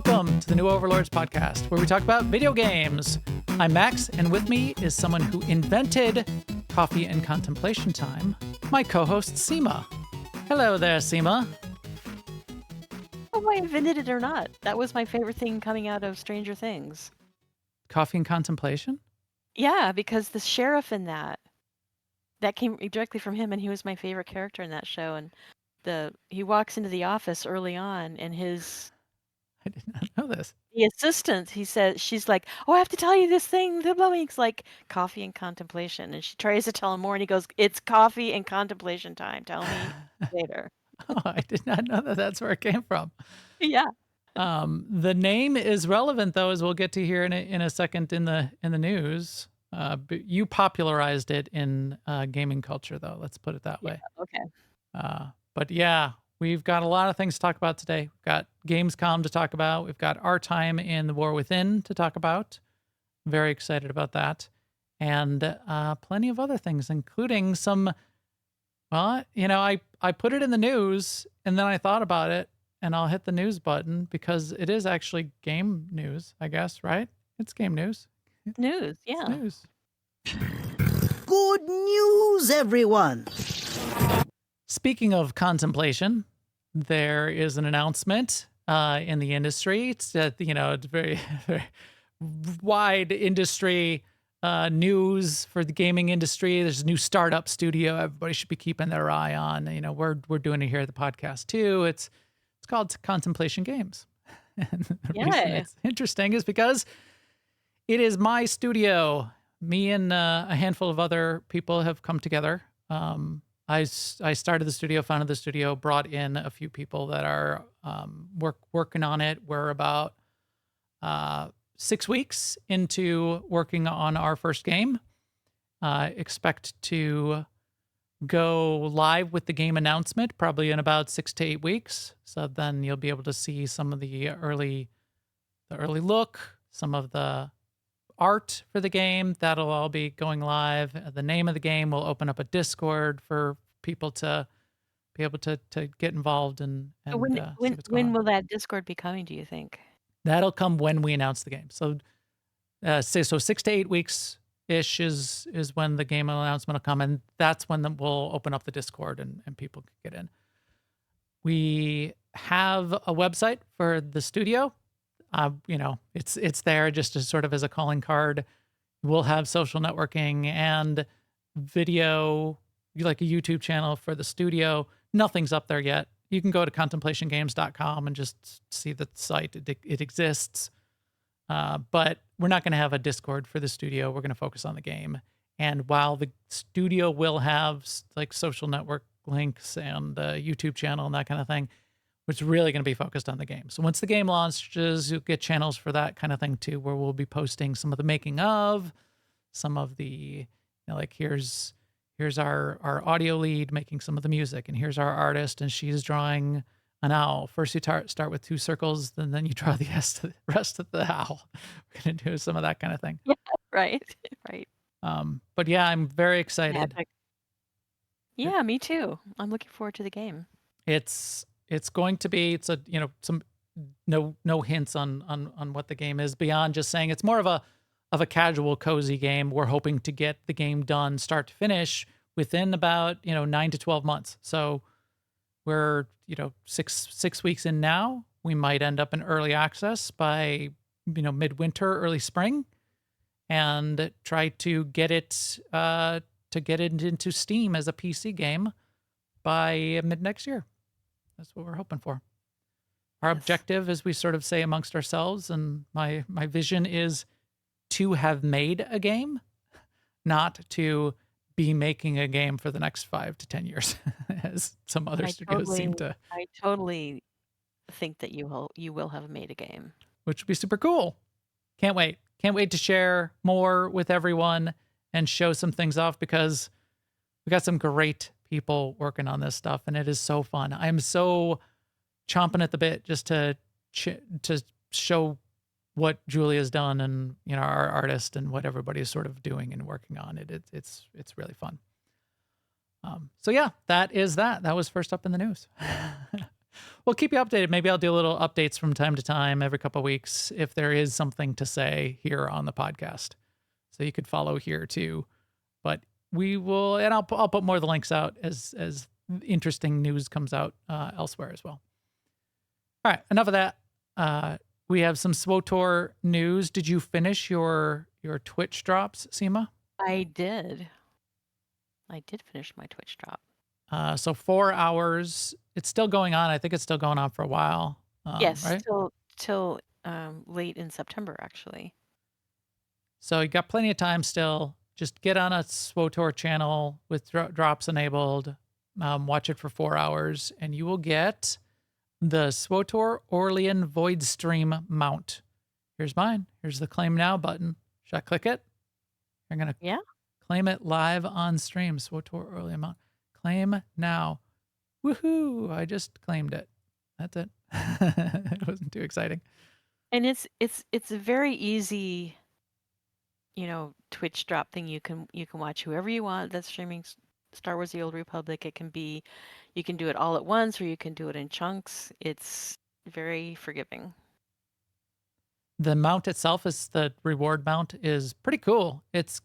Welcome to the new Overlords Podcast, where we talk about video games. I'm Max, and with me is someone who invented coffee and contemplation time, my co-host Sema. Hello there, Sema. Oh, I invented it or not. That was my favorite thing coming out of Stranger Things. Coffee and contemplation? Yeah, because the sheriff in that came directly from him, and he was my favorite character in that show. And he walks into the office early on, and I did not know this. the assistant, she's like, "Oh, I have to tell you this thing." The it's like coffee and contemplation, and she tries to tell him more, and he goes, "It's coffee and contemplation time. Tell me later." Oh, I did not know that that's where it came from. Yeah. The name is relevant, though, as we'll get to here in a second in the news. But you popularized it in gaming culture, though. Let's put it that way. Okay. But yeah, we've got a lot of things to talk about today. We've got Gamescom to talk about. We've got our time in the War Within to talk about. Very excited about that. And plenty of other things, including some, well, I put it in the news and then I thought about it and I'll hit the news button because it is actually game news, I guess, right? It's game news. News, It's yeah. news. Good news, everyone! Speaking of contemplation, there is an announcement in the industry. It's it's very, very wide industry news for the gaming industry. There's a new startup studio everybody should be keeping their eye on. We're doing it here at the podcast too. It's called Contemplation Games. And the reason it's interesting is because it is my studio. Me and a handful of other people have come together. I started the studio, founded the studio, brought in a few people that are working on it. We're about 6 weeks into working on our first game. Expect to go live with the game announcement probably in about 6 to 8 weeks. So then you'll be able to see some of the early look, some of the art for the game. That'll all be going live. The name of the game will open up a Discord for people to be able to get involved and see what's going When on. will that Discord be coming, do you think? That'll come when we announce the game. So 6 to 8 weeks ish is when the game announcement will come, and that's when we'll open up the Discord and people can get in. We have a website for the studio. It's there just as sort of as a calling card. We'll have social networking and video, like a YouTube channel for the studio. Nothing's up there yet. You can go to contemplationgames.com and just see the site. It exists. But we're not going to have a Discord for the studio. We're going to focus on the game. And while the studio will have like social network links and a YouTube channel and that kind of thing, it's really going to be focused on the game. So once the game launches, you'll get channels for that kind of thing too, where we'll be posting some of the making of, some of the, like here's our audio lead making some of the music, and here's our artist, and she's drawing an owl. First you start with 2 circles, and then you draw the rest of the owl. We're going to do some of that kind of thing. Yeah, right. But yeah, I'm very excited. Yeah, me too. I'm looking forward to the game. It's going to be, some no hints on what the game is beyond just saying it's more of a casual, cozy game. We're hoping to get the game done start to finish within about 9 to 12 months. So we're 6 weeks in now. We might end up in early access by midwinter, early spring, and try to get it into Steam as a PC game by mid next year. That's what we're hoping for. Our objective, as we sort of say amongst ourselves, and my vision is to have made a game, not to be making a game for the next 5 to 10 years, as some other studios seem to. I totally think that you will have made a game, which would be super cool. Can't wait. Can't wait to share more with everyone and show some things off because we got some great people working on this stuff, and it is so fun. I'm so chomping at the bit just to show what Julia's done and our artist and what everybody's sort of doing and working on it. It's really fun. So yeah, that was first up in the news. We'll keep you updated. Maybe I'll do little updates from time to time, every couple of weeks, if there is something to say here on the podcast. So you could follow here too. But we will, and I'll put more of the links out as interesting news comes out elsewhere as well. All right, enough of that. We have some SWOTOR news. Did you finish your Twitch drops, Sema? I did. I did finish my Twitch drop. So 4 hours. It's still going on. I think it's still going on for a while. Yes, Right? till late in September, actually. So you got plenty of time still. Just get on a SWOTOR channel with drops enabled. Watch it for 4 hours, and you will get the SWOTOR Orlean Void Stream mount. Here's mine. Here's the claim now button. Should I click it? I'm going to Yeah. claim it live on stream. SWOTOR Orlean mount. Claim now. Woohoo! I just claimed it. That's it. It wasn't too exciting. And it's a very easy, Twitch drop thing. You can watch whoever you want that's streaming Star Wars: The Old Republic. It can be, you can do it all at once, or you can do it in chunks. It's very forgiving. The mount itself is the reward mount is pretty cool. It's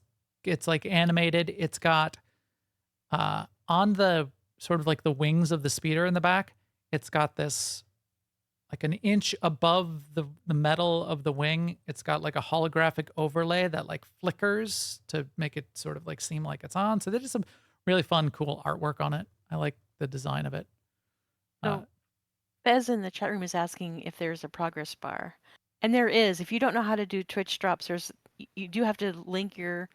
like animated. It's got on the sort of like the wings of the speeder in the back, it's got this like an inch above the metal of the wing. It's got like a holographic overlay that like flickers to make it sort of like seem like it's on. So they did some really fun, cool artwork on it. I like the design of it. So Bez in the chat room is asking if there's a progress bar. And there is. If you don't know how to do Twitch drops, you do have to link your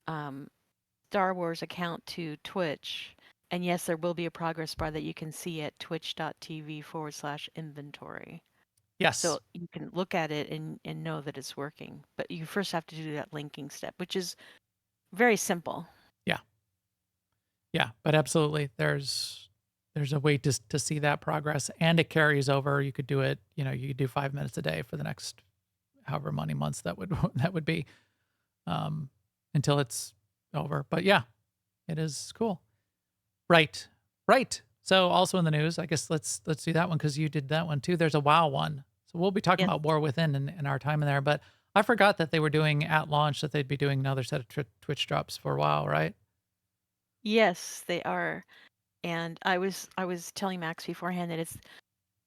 Star Wars account to Twitch. And yes, there will be a progress bar that you can see at twitch.tv/inventory. Yes. So you can look at it and know that it's working. But you first have to do that linking step, which is very simple. Yeah, but absolutely. There's a way to see that progress, and it carries over. You could do it, you could do 5 minutes a day for the next however many months that would be, until it's over. But yeah, it is cool. Right. So also in the news, I guess let's do that one because you did that one too. There's a WoW one. So we'll be talking about War Within in our time in there. But I forgot that they were doing at launch that they'd be doing another set of Twitch drops for WoW, right? Yes, they are. And I was telling Max beforehand that it's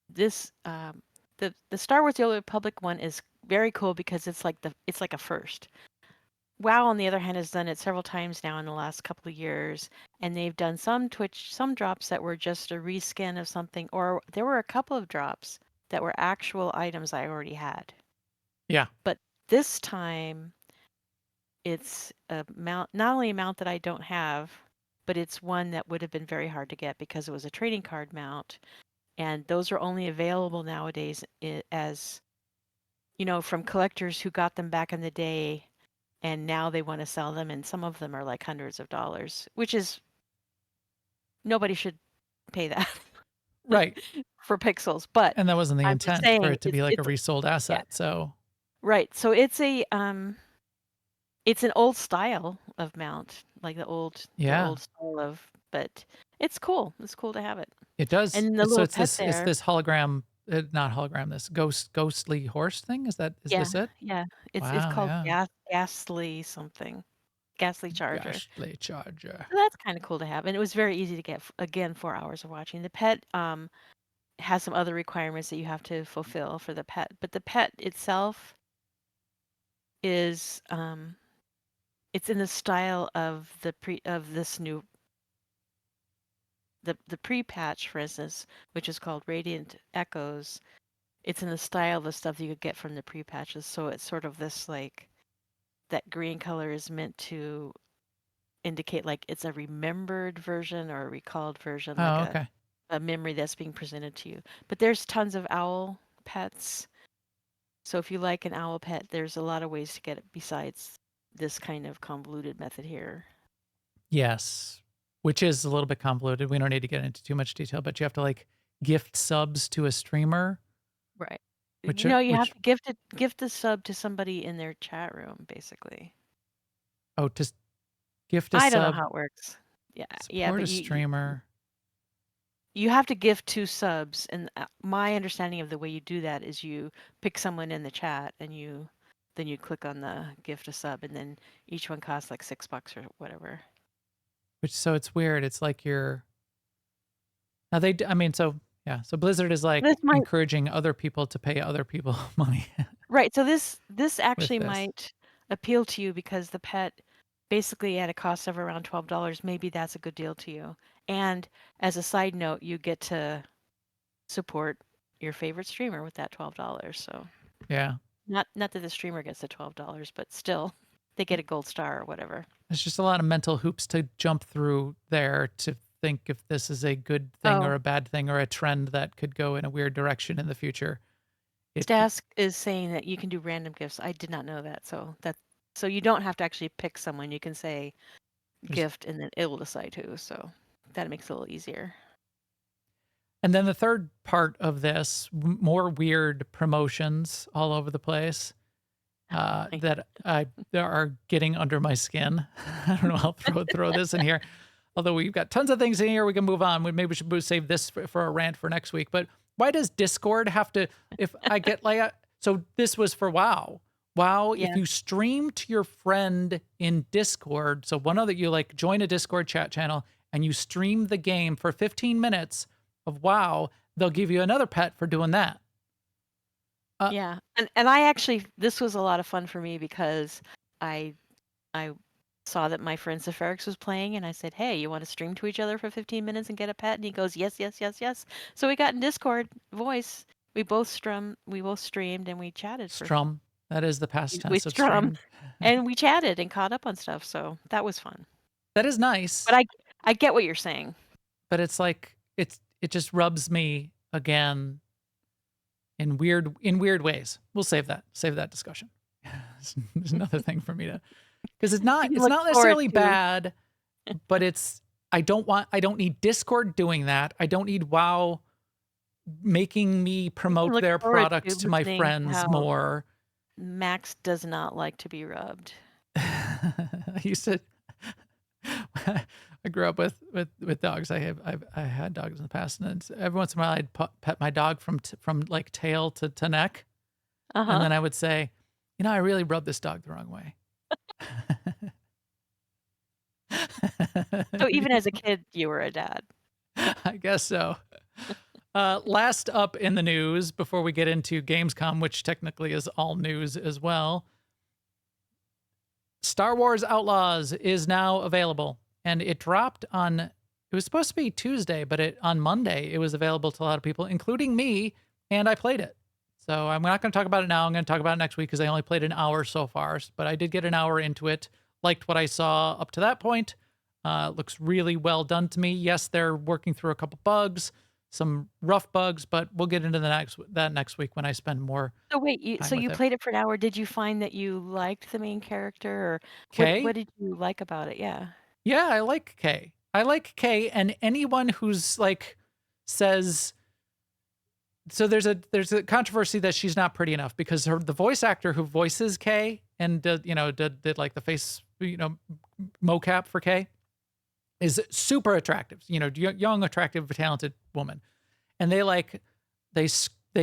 this the Star Wars: The Old Republic one is very cool because it's like a first. WoW, on the other hand, has done it several times now in the last couple of years, and they've done some drops that were just a reskin of something, or there were a couple of drops that were actual items I already had. Yeah. But this time, it's a mount, not only a mount that I don't have, but it's one that would have been very hard to get because it was a trading card mount, and those are only available nowadays as, from collectors who got them back in the day. And now they want to sell them, and some of them are like hundreds of dollars, which is, nobody should pay that Right. for pixels. But And that wasn't the I'm just intent for saying it to be like a resold asset. yeah. So Right. So it's an old style of mount, like the old style of, but it's cool. It's cool to have it. it does. And the So little it's pet this there. hologram, not hologram. This ghostly horse thing. Is this it? Yeah. It's Wow, called yeah. Ghastly something. Ghastly Charger. Ghastly Charger. So that's kind of cool to have, and it was very easy to get. Again, 4 hours of watching. The pet has some other requirements that you have to fulfill for the pet, but the pet itself is it's in the style of this new the pre-patch, for instance, which is called Radiant Echoes. It's in the style of the stuff you could get from the pre-patches, so it's sort of this like that green color is meant to indicate like it's a remembered version or a recalled version, like Oh, okay. a memory that's being presented to you. But there's tons of owl pets. So if you like an owl pet, there's a lot of ways to get it besides this kind of convoluted method here. Yes. Which is a little bit convoluted. We don't need to get into too much detail, but you have to like gift subs to a streamer. Right. Which you have to gift the sub to somebody in their chat room, basically. Oh, to gift a I sub. don't know how it works. Yeah, Support but a streamer. you have to gift 2 subs, and my understanding of the way you do that is you pick someone in the chat, and then you click on the gift a sub, and then each one costs like $6 or whatever. So it's weird. It's like you're now I mean, so yeah. So Blizzard is like This might encouraging other people to pay other people money Right. So this with actually this. might appeal to you because the pet basically at a cost of around $12. Maybe that's a good deal to you. And as a side note, you get to support your favorite streamer with that $12. So Yeah. not that the streamer gets the $12, but still they get a gold star or whatever. There's just a lot of mental hoops to jump through there to think if this is a good thing or Oh, a bad thing or a trend that could go in a weird direction in the future. Stask is saying that you can do random gifts. I did not know that. So you don't have to actually pick someone. You can say Just- gift and then it will decide who. So that makes it a little easier. And then the third part of this, more weird promotions all over the place that are getting under my skin. I don't know. I'll throw this in here. Although we've got tons of things in here, we can move on. Maybe we should save this for a rant for next week. But why does Discord have to? If I get so this was for WoW. WoW, Yeah. if you stream to your friend in Discord, so one other you like join a Discord chat channel and you stream the game for 15 minutes of WoW, they'll give you another pet for doing that. Yeah. And I actually this was a lot of fun for me because I saw that my friend Safarix was playing and I said, "Hey, you want to stream to each other for 15 minutes and get a pet?" And he goes, "Yes, yes, yes, yes." So we got in Discord voice. We both streamed and we chatted for Strum. That is the past we tense of strummed streamed. and we chatted and caught up on stuff. So that was fun. That is nice. But I get what you're saying. But it's like it just rubs me again in weird ways. We'll save that discussion. There's another thing for me to because it's not look forward necessarily to- bad, but I don't need Discord doing that. I don't need WoW making me promote look their forward to products to my listening friends how- more. Max does not like to be rubbed. I used to. I grew up with dogs. I had dogs in the past, and every once in a while I'd pet my dog from like tail to neck, Uh-huh. and then I would say, I really rubbed this dog the wrong way. So even as a kid, you were a dad. I guess so. Last up in the news before we get into Gamescom, which technically is all news as well. Star Wars Outlaws is now available, and it dropped on. It was supposed to be Tuesday, but on Monday it was available to a lot of people, including me, and I played it. So I'm not going to talk about it now. I'm going to talk about it next week because I only played an hour so far, but I did get an hour into it. Liked what I saw up to that point. Looks really well done to me. Yes, they're working through a couple bugs, some rough bugs, but we'll get into that next week when I spend more. So wait, time you with it. played it for an hour. Did you find that you liked the main character, or Kay? what did you like about it? Yeah. Yeah, I like Kay. I like Kay, and anyone who's like says. So there's a controversy that she's not pretty enough because the voice actor who voices Kay and did like the face mocap for Kay is super attractive. Young, attractive, talented woman, and they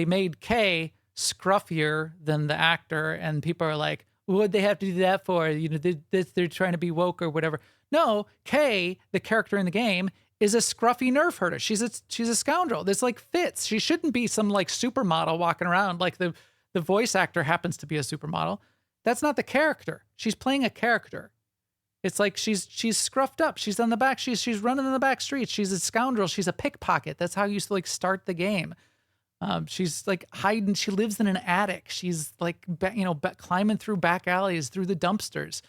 made Kay scruffier than the actor, and people are like, what'd they have to do that for? They're trying to be woke or whatever. No, Kay, the character in the game, is a scruffy nerf herder. She's a scoundrel. This like fits. She shouldn't be some like supermodel walking around like the voice actor happens to be a supermodel. That's not the character. She's playing a character. It's like she's scruffed up. She's on the back. She's running in the back streets. She's a scoundrel. She's a pickpocket. That's how you used to like start the game. She's like hiding. She lives in an attic. She's like climbing through back alleys, through the dumpsters.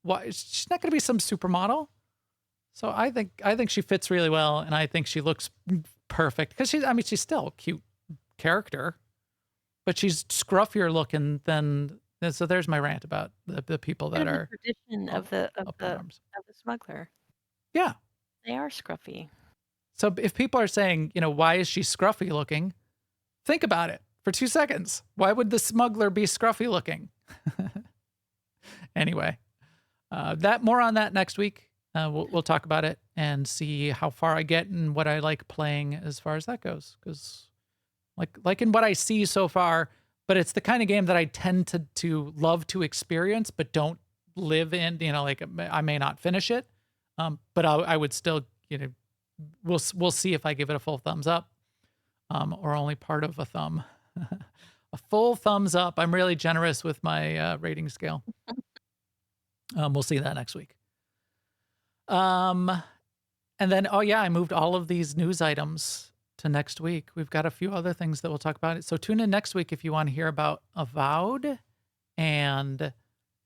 Why? She's not going to be some supermodel. So I think she fits really well, and I think she looks perfect because she's still a cute character, but she's scruffier looking than. So there's my rant about the people that Kind of are the tradition of the arms. smuggler. Yeah. They are scruffy. So if people are saying, why is she scruffy looking? Think about it for 2 seconds. Why would the smuggler be scruffy looking? Anyway, more on that next week. We'll talk about it and see how far I get and what I like playing as far as that goes. Because like in what I see so far, but it's the kind of game that I tend to love to experience, but don't live in. Like I may not finish it, but I would still, we'll see if I give it a full thumbs up, or only part of a thumb. A full thumbs up. I'm really generous with my rating scale. We'll see that next week. And then, oh yeah, I moved all of these news items to next week. We've got a few other things that we'll talk about. So tune in next week if you want to hear about Avowed and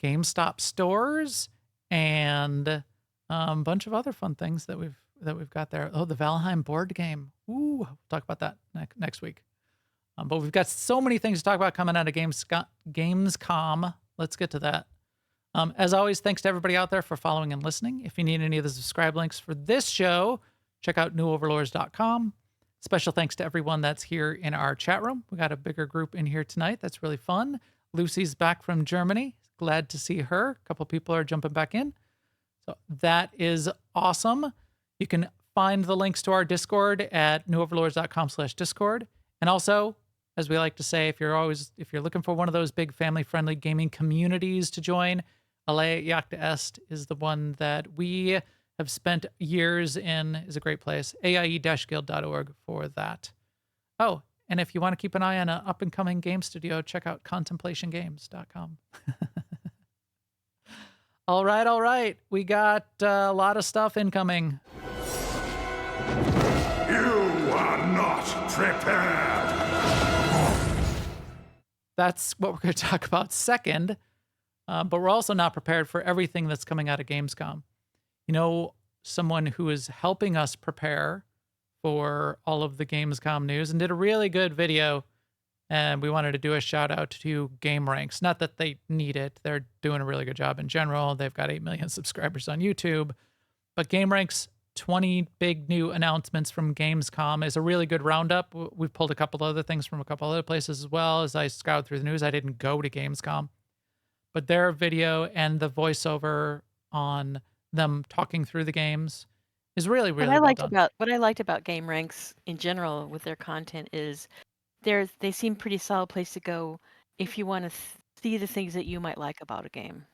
GameStop stores and a bunch of other fun things that we've got there. Oh, the Valheim board game. Ooh, we'll talk about that next week. But we've got so many things to talk about coming out of Gamescom. Let's get to that. As always, thanks to everybody out there for following and listening. If you need any of the subscribe links for this show, check out newoverlords.com. Special thanks to everyone that's here in our chat room. We got a bigger group in here tonight. That's really fun. Lucy's back from Germany. Glad to see her. A couple people are jumping back in. So that is awesome. You can find the links to our Discord at newoverlords.com/Discord. And also, as we like to say, if you're looking for one of those big family-friendly gaming communities to join, Alea Iacta Est is the one that we have spent years in. Is a great place. AIE-guild.org for that. Oh, and if you want to keep an eye on an up-and-coming game studio, check out contemplationgames.com. All right. We got a lot of stuff incoming. You are not prepared. That's what we're going to talk about second. But we're also not prepared for everything that's coming out of Gamescom. Someone who is helping us prepare for all of the Gamescom news and did a really good video. And we wanted to do a shout out to Game Ranks. Not that they need it. They're doing a really good job in general. They've got 8 million subscribers on YouTube. But Game Ranks 20 big new announcements from Gamescom is a really good roundup. We've pulled a couple other things from a couple other places as well. As I scoured through the news, I didn't go to Gamescom. But their video and the voiceover on them talking through the games is really, really well done. What I liked about Game Ranks in general with their content is they seem pretty solid place to go if you want to see the things that you might like about a game.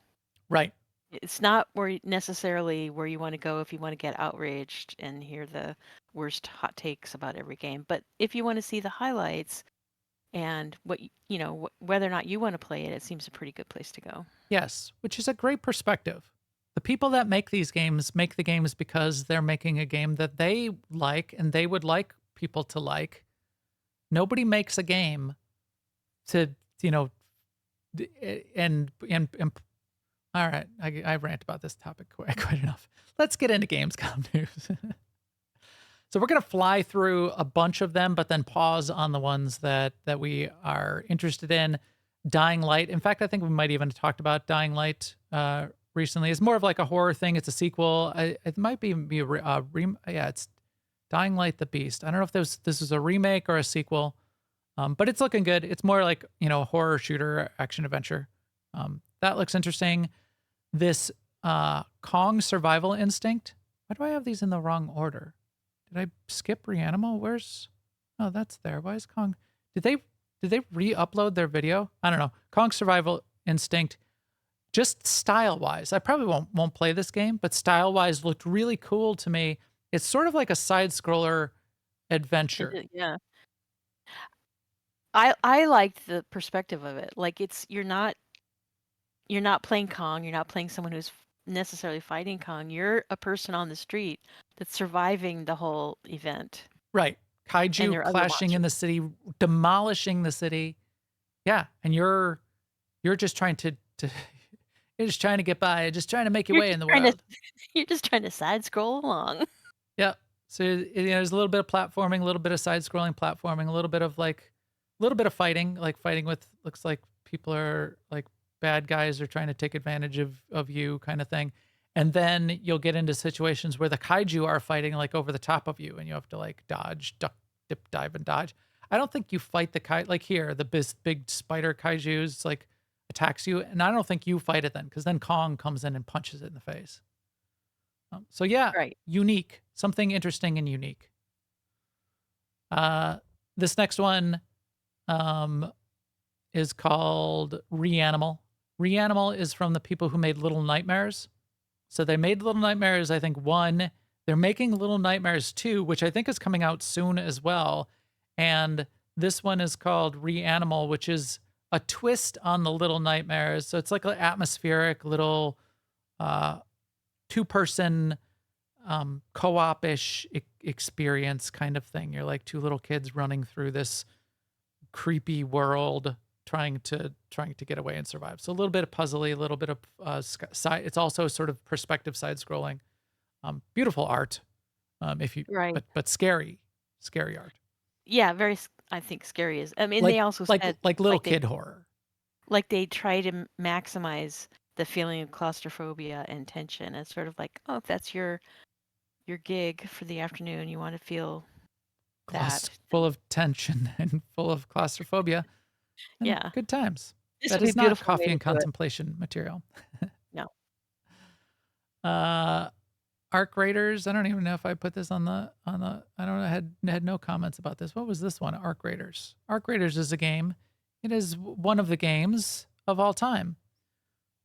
Right. It's not necessarily where you want to go if you want to get outraged and hear the worst hot takes about every game. But if you want to see the highlights and whether or not you want to play it, it seems a pretty good place to go. Yes, which is a great perspective. The people that make these games make the games because they're making a game that they like and they would like people to like. Nobody makes a game to, and all right, I rant about this topic quite enough. Let's get into Gamescom news. So we're going to fly through a bunch of them, but then pause on the ones that we are interested in. Dying Light. In fact, I think we might even have talked about Dying Light recently. It's more of like a horror thing. It's a sequel. It might be it's Dying Light the Beast. I don't know if this is a remake or a sequel, but it's looking good. It's more like, a horror shooter action adventure. That looks interesting. This Kong Survival Instinct. Why do I have these in the wrong order? Did I skip Reanimal? Oh, that's there. Why is Kong? Did they re-upload their video? I don't know. Kong Survival Instinct, just style-wise. I probably won't play this game, but style-wise looked really cool to me. It's sort of like a side-scroller adventure. Yeah. I liked the perspective of it. Like you're not playing Kong, you're not playing someone who's necessarily fighting Kong. You're a person on the street that's surviving the whole event. Right. Kaiju clashing in the city, demolishing the city. Yeah, and you're just trying to you're just trying to get by, just trying to make your way in the world. You're just trying to side scroll along. Yeah. So there's a little bit of platforming, a little bit of side scrolling platforming, a little bit of fighting, like fighting with looks like people are like bad guys are trying to take advantage of you kind of thing. And then you'll get into situations where the kaiju are fighting like over the top of you and you have to like dodge, duck, dip, dive, and dodge. I don't think you fight the kaiju, like here, the big spider kaijus like attacks you. And I don't think you fight it then because then Kong comes in and punches it in the face. So yeah, Right. unique, something interesting and unique. This next one um, is called Reanimal. Reanimal is from the people who made Little Nightmares. So they made Little Nightmares, I think, 1. They're making Little Nightmares 2, which I think is coming out soon as well. And this one is called Reanimal, which is a twist on the Little Nightmares. So it's like an atmospheric little two-person co-op-ish experience kind of thing. You're like two little kids running through this creepy world trying to get away and survive. So a little bit of puzzly, a little bit of side. It's also sort of perspective side scrolling. Beautiful art. If you Right. but scary art. Yeah, very I think scary is. I mean, Like they also like said like little like they kid horror. like they try to maximize the feeling of claustrophobia and tension. It's sort of like, oh, if that's your gig for the afternoon, you want to feel that. Full of tension and full of claustrophobia and Yeah. good times. This That would be a is not beautiful way coffee to and do it. contemplation material. No. Arc Raiders. I don't even know if I put this on the I don't know. I had no comments about this. What was this one? Arc Raiders. Arc Raiders is a game. It is one of the games of all time.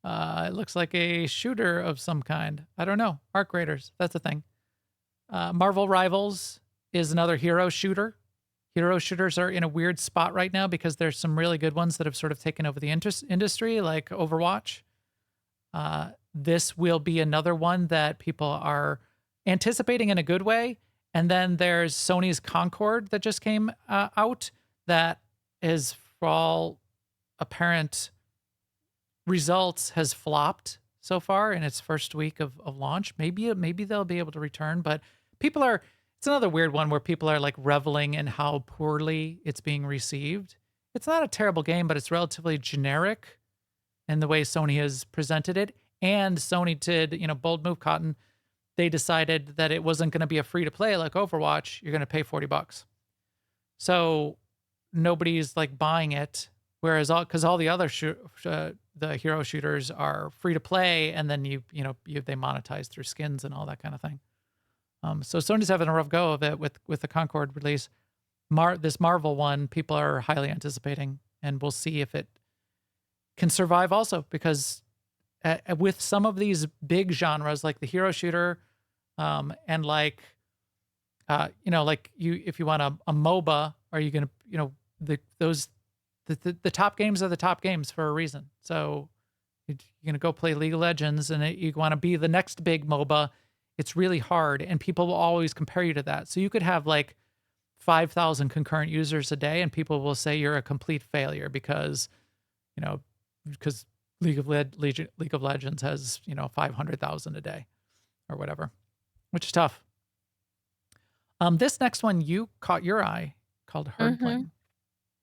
It looks like a shooter of some kind. I don't know. Arc Raiders. That's a thing. Marvel Rivals is another hero shooter. Hero shooters are in a weird spot right now because there's some really good ones that have sort of taken over the industry, like Overwatch. This will be another one that people are anticipating in a good way. And then there's Sony's Concord that just came out that is, for all apparent results, has flopped so far in its first week of launch. Maybe they'll be able to return, but it's another weird one where people are like reveling in how poorly it's being received. It's not a terrible game, but it's relatively generic in the way Sony has presented it. And Sony did, bold move, Cotton. They decided that it wasn't going to be a free to play like Overwatch. You're going to pay $40. So nobody's like buying it. Whereas all the other the hero shooters are free to play, and then they monetize through skins and all that kind of thing. So Sony's having a rough go of it with the Concord release. This Marvel one, people are highly anticipating, and we'll see if it can survive also, because with some of these big genres like the hero shooter, and like if you want a MOBA, are you gonna the top games are the top games for a reason. So you're gonna go play League of Legends, and you want to be the next big MOBA. It's really hard, and people will always compare you to that. So you could have like 5,000 concurrent users a day, and people will say you're a complete failure because League of Legends has 500,000 a day or whatever, which is tough. This next one you caught your eye, called Herdling.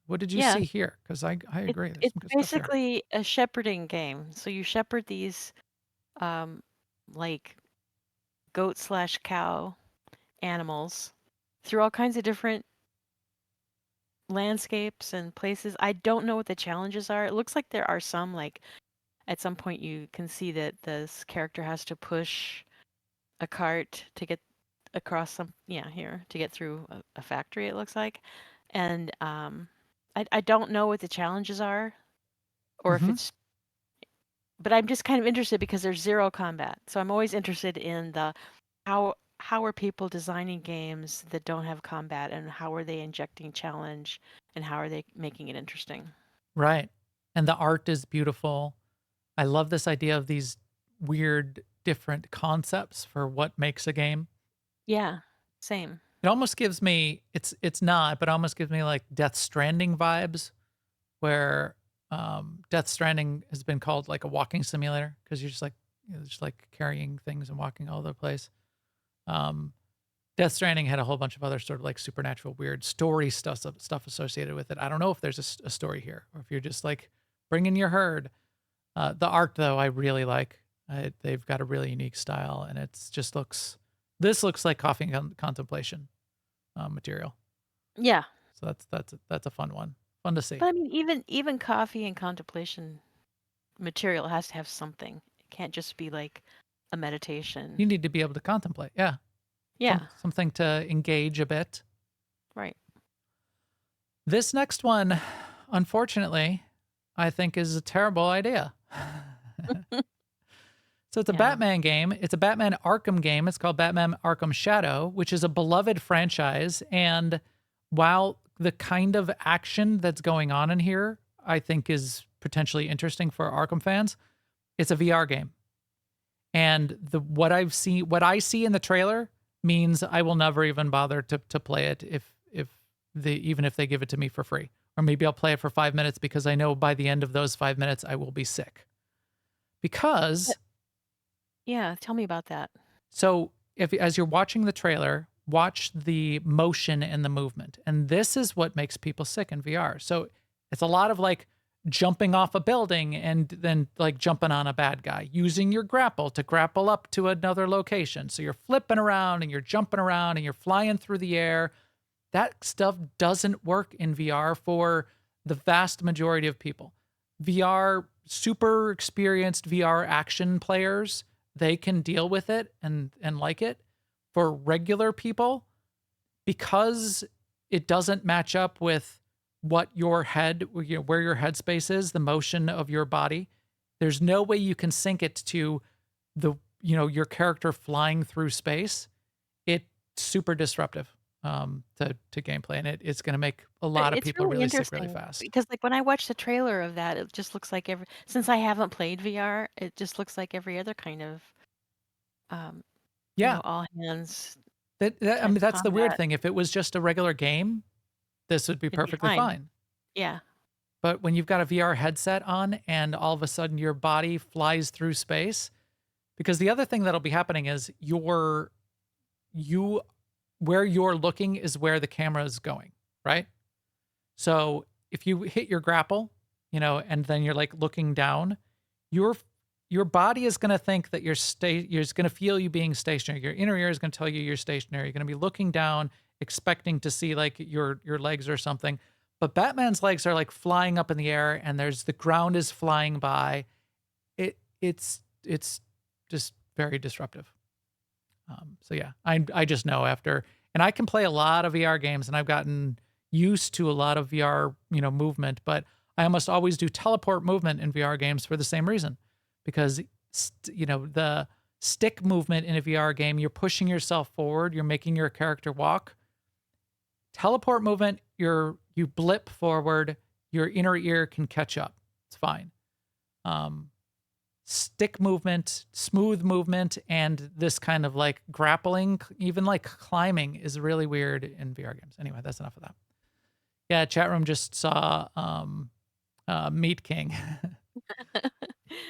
What did you Yeah. see here? Because I agree. There's It's some good stuff here. basically a shepherding game. So you shepherd these like goat/cow animals through all kinds of different landscapes and places. I don't know what the challenges are. It looks like there are some, like at some point you can see that this character has to push a cart to get across to get through a factory, it looks like. And I don't know what the challenges are, or if it's, but I'm just kind of interested because there's zero combat. So I'm always interested in how are people designing games that don't have combat, and how are they injecting challenge, and how are they making it interesting? Right. And the art is beautiful. I love this idea of these weird, different concepts for what makes a game. Yeah, same. It almost gives me, it's not, but it almost gives me like Death Stranding vibes, where Death Stranding has been called like a walking simulator because you're just like carrying things and walking all over the place. Death Stranding had a whole bunch of other sort of like supernatural, weird story stuff associated with it. I don't know if there's a story here, or if you're just like bringing your herd. The art, though, I really like. They've got a really unique style, and this looks like coffee and contemplation material. Yeah. So that's a fun one. Fun to see. But I mean, even coffee and contemplation material has to have something. It can't just be like a meditation. You need to be able to contemplate. Yeah. Yeah, Something to engage a bit. right. This next one, unfortunately, I think is a terrible idea. So it's a Yeah. Batman game. It's a Batman Arkham game. It's called Batman Arkham Shadow, which is a beloved franchise. And while the kind of action that's going on in here, I think is potentially interesting for Arkham fans, it's a VR game. And what I see in the trailer means I will never even bother to play it even if they give it to me for free. Or maybe I'll play it for 5 minutes because I know by the end of those 5 minutes I will be sick. Because Yeah, tell me about that. so as you're watching the trailer, watch the motion and the movement. And this is what makes people sick in VR. So it's a lot of like jumping off a building and then like jumping on a bad guy, using your grapple to grapple up to another location. So you're flipping around and you're jumping around and you're flying through the air. That stuff doesn't work in VR for the vast majority of people. VR, super experienced VR action players, they can deal with it and like it. For regular people, because it doesn't match up with what your head, where your headspace is, the motion of your body, there's no way you can sync it to your character flying through space. It's super disruptive to gameplay, and it's going to make a lot of It's people really sick really interesting fast. because like when I watched the trailer of that, it just looks like since I haven't played VR, it just looks like every other kind of um, Yeah, all hands I type mean of that's the weird combat. thing. If it was just a regular game, this would be It'd be perfectly fine. fine. Yeah. But when you've got a VR headset on and all of a sudden your body flies through space, because the other thing that'll be happening is where you're looking is where the camera is going, right? So if you hit your grapple, and then you're like looking down, your body is going to think that you're going to feel you being stationary. Your inner ear is going to tell you you're stationary. You're going to be looking down, expecting to see like your legs or something. But Batman's legs are like flying up in the air, and the ground is flying by. It's just very disruptive. So yeah, I just know and I can play a lot of VR games, and I've gotten used to a lot of VR movement, but I almost always do teleport movement in VR games for the same reason, because the stick movement in a VR game, you're pushing yourself forward, you're making your character walk. Teleport movement, you blip forward, your inner ear can catch up. It's fine. Stick movement, smooth movement, and this kind of like grappling, even like climbing, is really weird in VR games. Anyway, that's enough of that. Yeah, chat room just saw Meat King.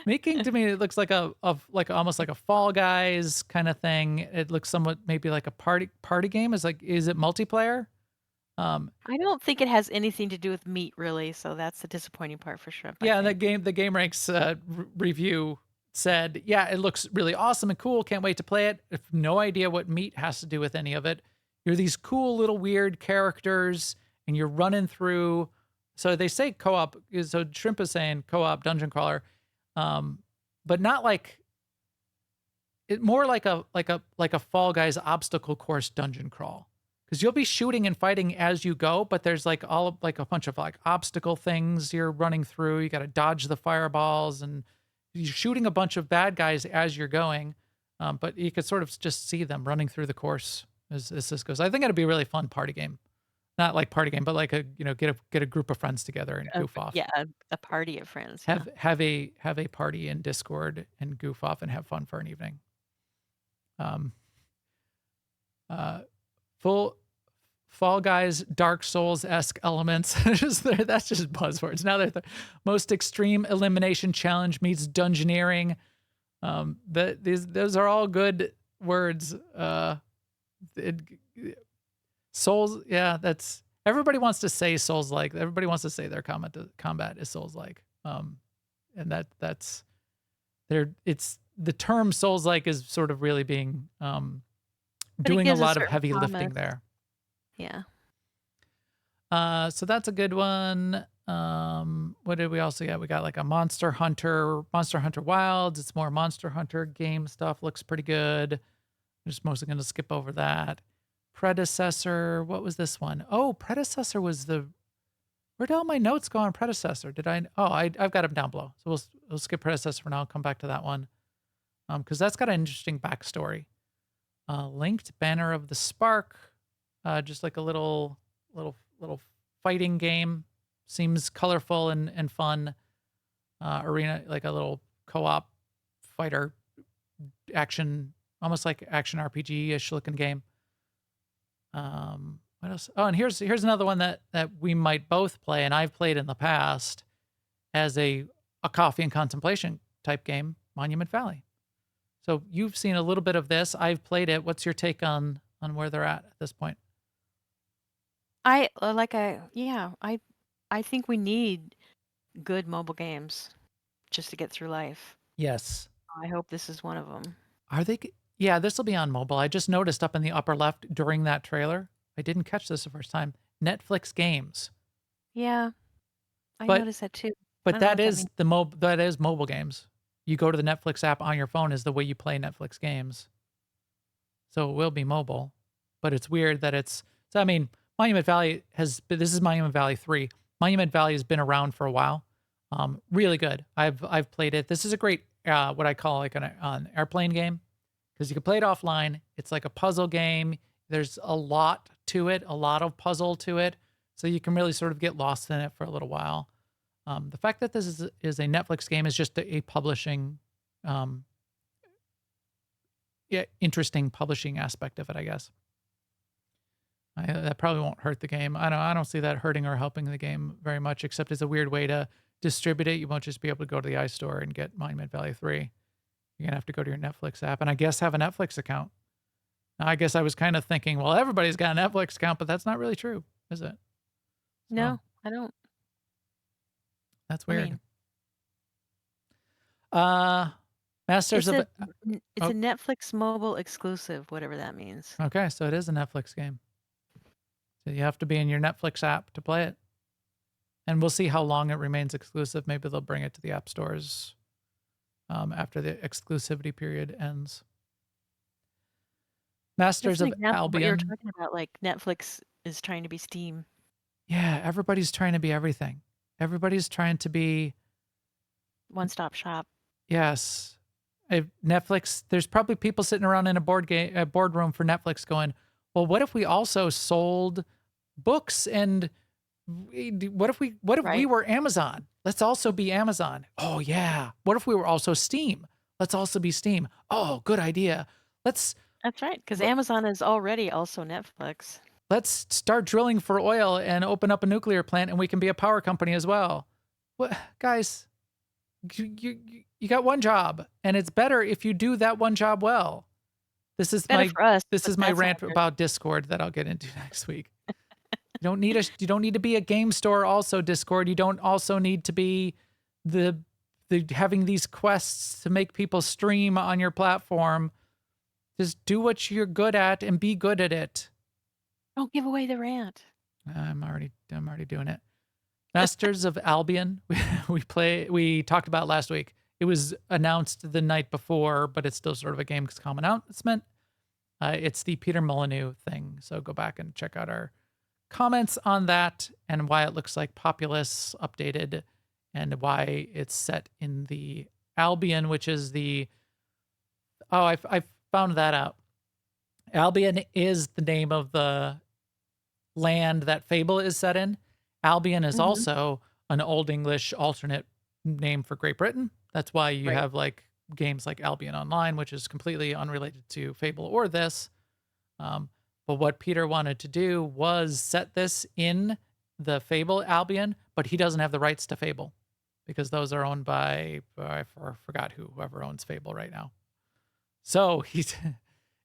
Meat King to me, it looks like almost like a Fall Guys kind of thing. It looks somewhat maybe like a party game. Is it multiplayer? I don't think it has anything to do with meat really, so that's the disappointing part for Shrimp. I Yeah, think. the GameRanks review said, yeah, it looks really awesome and cool. Can't wait to play it. I have no idea what meat has to do with any of it. You're these cool little weird characters, and you're running through. So they say co-op. So Shrimp is saying co-op dungeon crawler, but not like it. More like a Fall Guys obstacle course dungeon crawl. Because you'll be shooting and fighting as you go, but there's like a bunch of like obstacle things you're running through. You got to dodge the fireballs, and you're shooting a bunch of bad guys as you're going. But you could sort of just see them running through the course as this goes. I think it'd be a really fun party game. Not like party game, but like get a group of friends together and goof off. Yeah, a party of friends. Yeah. Have a party in Discord and goof off and have fun for an evening. Full Fall Guys, Dark Souls-esque elements. That's just buzzwords. Now they're the most extreme elimination challenge meets dungeoneering. Those are all good words. Souls, yeah, that's everybody wants to say Souls-like. Everybody wants to say their combat is Souls-like. And that's it's the term Souls-like is sort of really being doing a lot of heavy lifting there. Yeah. So that's a good one. What did we also get? We got like a Monster Hunter Wilds. It's more Monster Hunter game stuff. Looks pretty good. I'm just mostly going to skip over that. Predecessor. What was this one? Oh, Predecessor was the. Where did all my notes go on Predecessor? Did I? Oh, I've got them down below. So we'll skip Predecessor for now. I'll come back to that one. Because that's got an interesting backstory. Linked Banner of the Spark. Just like a little fighting game. Seems colorful and fun. Arena, like a little co-op fighter action, almost like action RPG-ish looking game. What else? Oh, and here's another one that we might both play, and I've played in the past as a coffee and contemplation type game, Monument Valley. So you've seen a little bit of this. I've played it. What's your take on where they're at this point? I think we need good mobile games just to get through life. Yes. I hope this is one of them. Are they? Yeah, this will be on mobile. I just noticed up in the upper left during that trailer. I didn't catch this the first time. Netflix games. Yeah, I But- noticed that too. I But don't know that what is that is mobile games. You go to the Netflix app on your phone is the way you play Netflix games. So it will be mobile, but it's weird that it's. So I mean, Monument Valley this is Monument Valley 3. Monument Valley has been around for a while. Really good. I've played it. This is a great what I call like an airplane game because you can play it offline. It's like a puzzle game. There's a lot to it, a lot of puzzle to it, so you can really sort of get lost in it for a little while. The fact that this is a Netflix game is just a publishing, interesting publishing aspect of it, I guess. That probably won't hurt the game. I don't see that hurting or helping the game very much, except it's a weird way to distribute it. You won't just be able to go to the iStore and get Monument Valley 3. You're gonna have to go to your Netflix app, and I guess have a Netflix account. Now, I guess I was kind of thinking, well, everybody's got a Netflix account, but that's not really true, is it? No, I don't. That's I weird. mean, Masters it's of a Netflix mobile exclusive, whatever that means. Okay, so it is a Netflix game. So you have to be in your Netflix app to play it. And we'll see how long it remains exclusive. Maybe they'll bring it to the app stores after the exclusivity period ends. Masters That's of an example of what you're Albion. talking about, like Netflix is trying to be Steam. Yeah, everybody's trying to be everything. Everybody's trying to be, One-stop shop. yes. Netflix, there's probably people sitting around in a boardroom for Netflix going, well, what if we also sold books and what if we Right. were Amazon? Let's also be Amazon. Oh yeah. What if we were also Steam? Let's also be Steam. Oh, good idea. Let's That's right, because Amazon is already also Netflix. start drilling for oil and open up a nuclear plant and we can be a power company as well. What guys, you got one job and it's better if you do that one job well. This is Better for us. this but is my that's not rant good. about Discord that I'll get into next week. You don't need to be a game store also Discord. You don't also need to be the having these quests to make people stream on your platform. Just do what you're good at and be good at it. Don't give away the rant. I'm already doing it. Masters of Albion. We talked about last week. It was announced the night before, but it's still sort of a Gamescom announcement. It's the Peter Molyneux thing. So go back and check out our comments on that and why it looks like Populous updated and why it's set in the Albion, which is the. Oh, I found that out. Albion is the name of the land that Fable is set in. Albion is Mhm. also an Old English alternate name for Great Britain. That's why you Right. have like games like Albion Online, which is completely unrelated to Fable or this. But what Peter wanted to do was set this in the Fable Albion, but he doesn't have the rights to Fable because those are owned by I forgot whoever owns Fable right now. So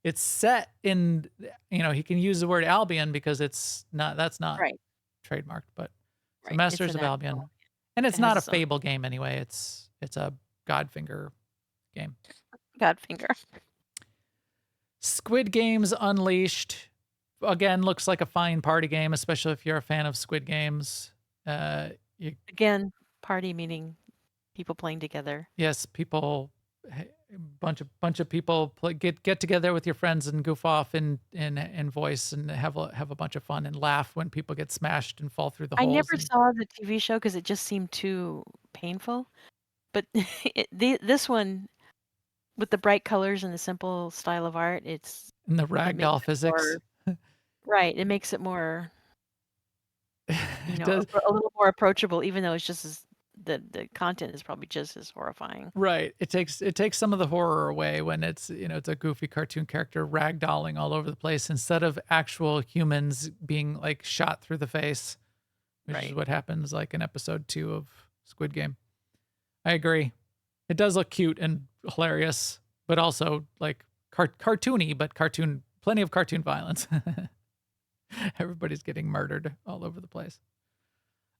it's set in, he can use the word Albion because that's not Right. trademarked, but so Right. It's Masters an of Albion. actual- And it's it not a has its own- Fable game anyway. It's a Godfinger game. Godfinger. Squid Games Unleashed. again, looks like a fine party game, especially if you're a fan of Squid Games. Again, party meaning people playing together. Yes, people, bunch of people get together with your friends and goof off in voice and have a bunch of fun and laugh when people get smashed and fall through the I holes. never saw the TV show because it just seemed too painful. But this one, with the bright colors and the simple style of art, And the it ragdoll makes it physics. right. It makes it more, It does. a little more approachable, even though it's just as the content is probably just as horrifying. Right. It takes some of the horror away when it's it's a goofy cartoon character ragdolling all over the place instead of actual humans being like shot through the face, which is Right. what happens like in episode 2 of Squid Game. I agree. It does look cute and hilarious, but also like cartoony, but plenty of cartoon violence. Everybody's getting murdered all over the place.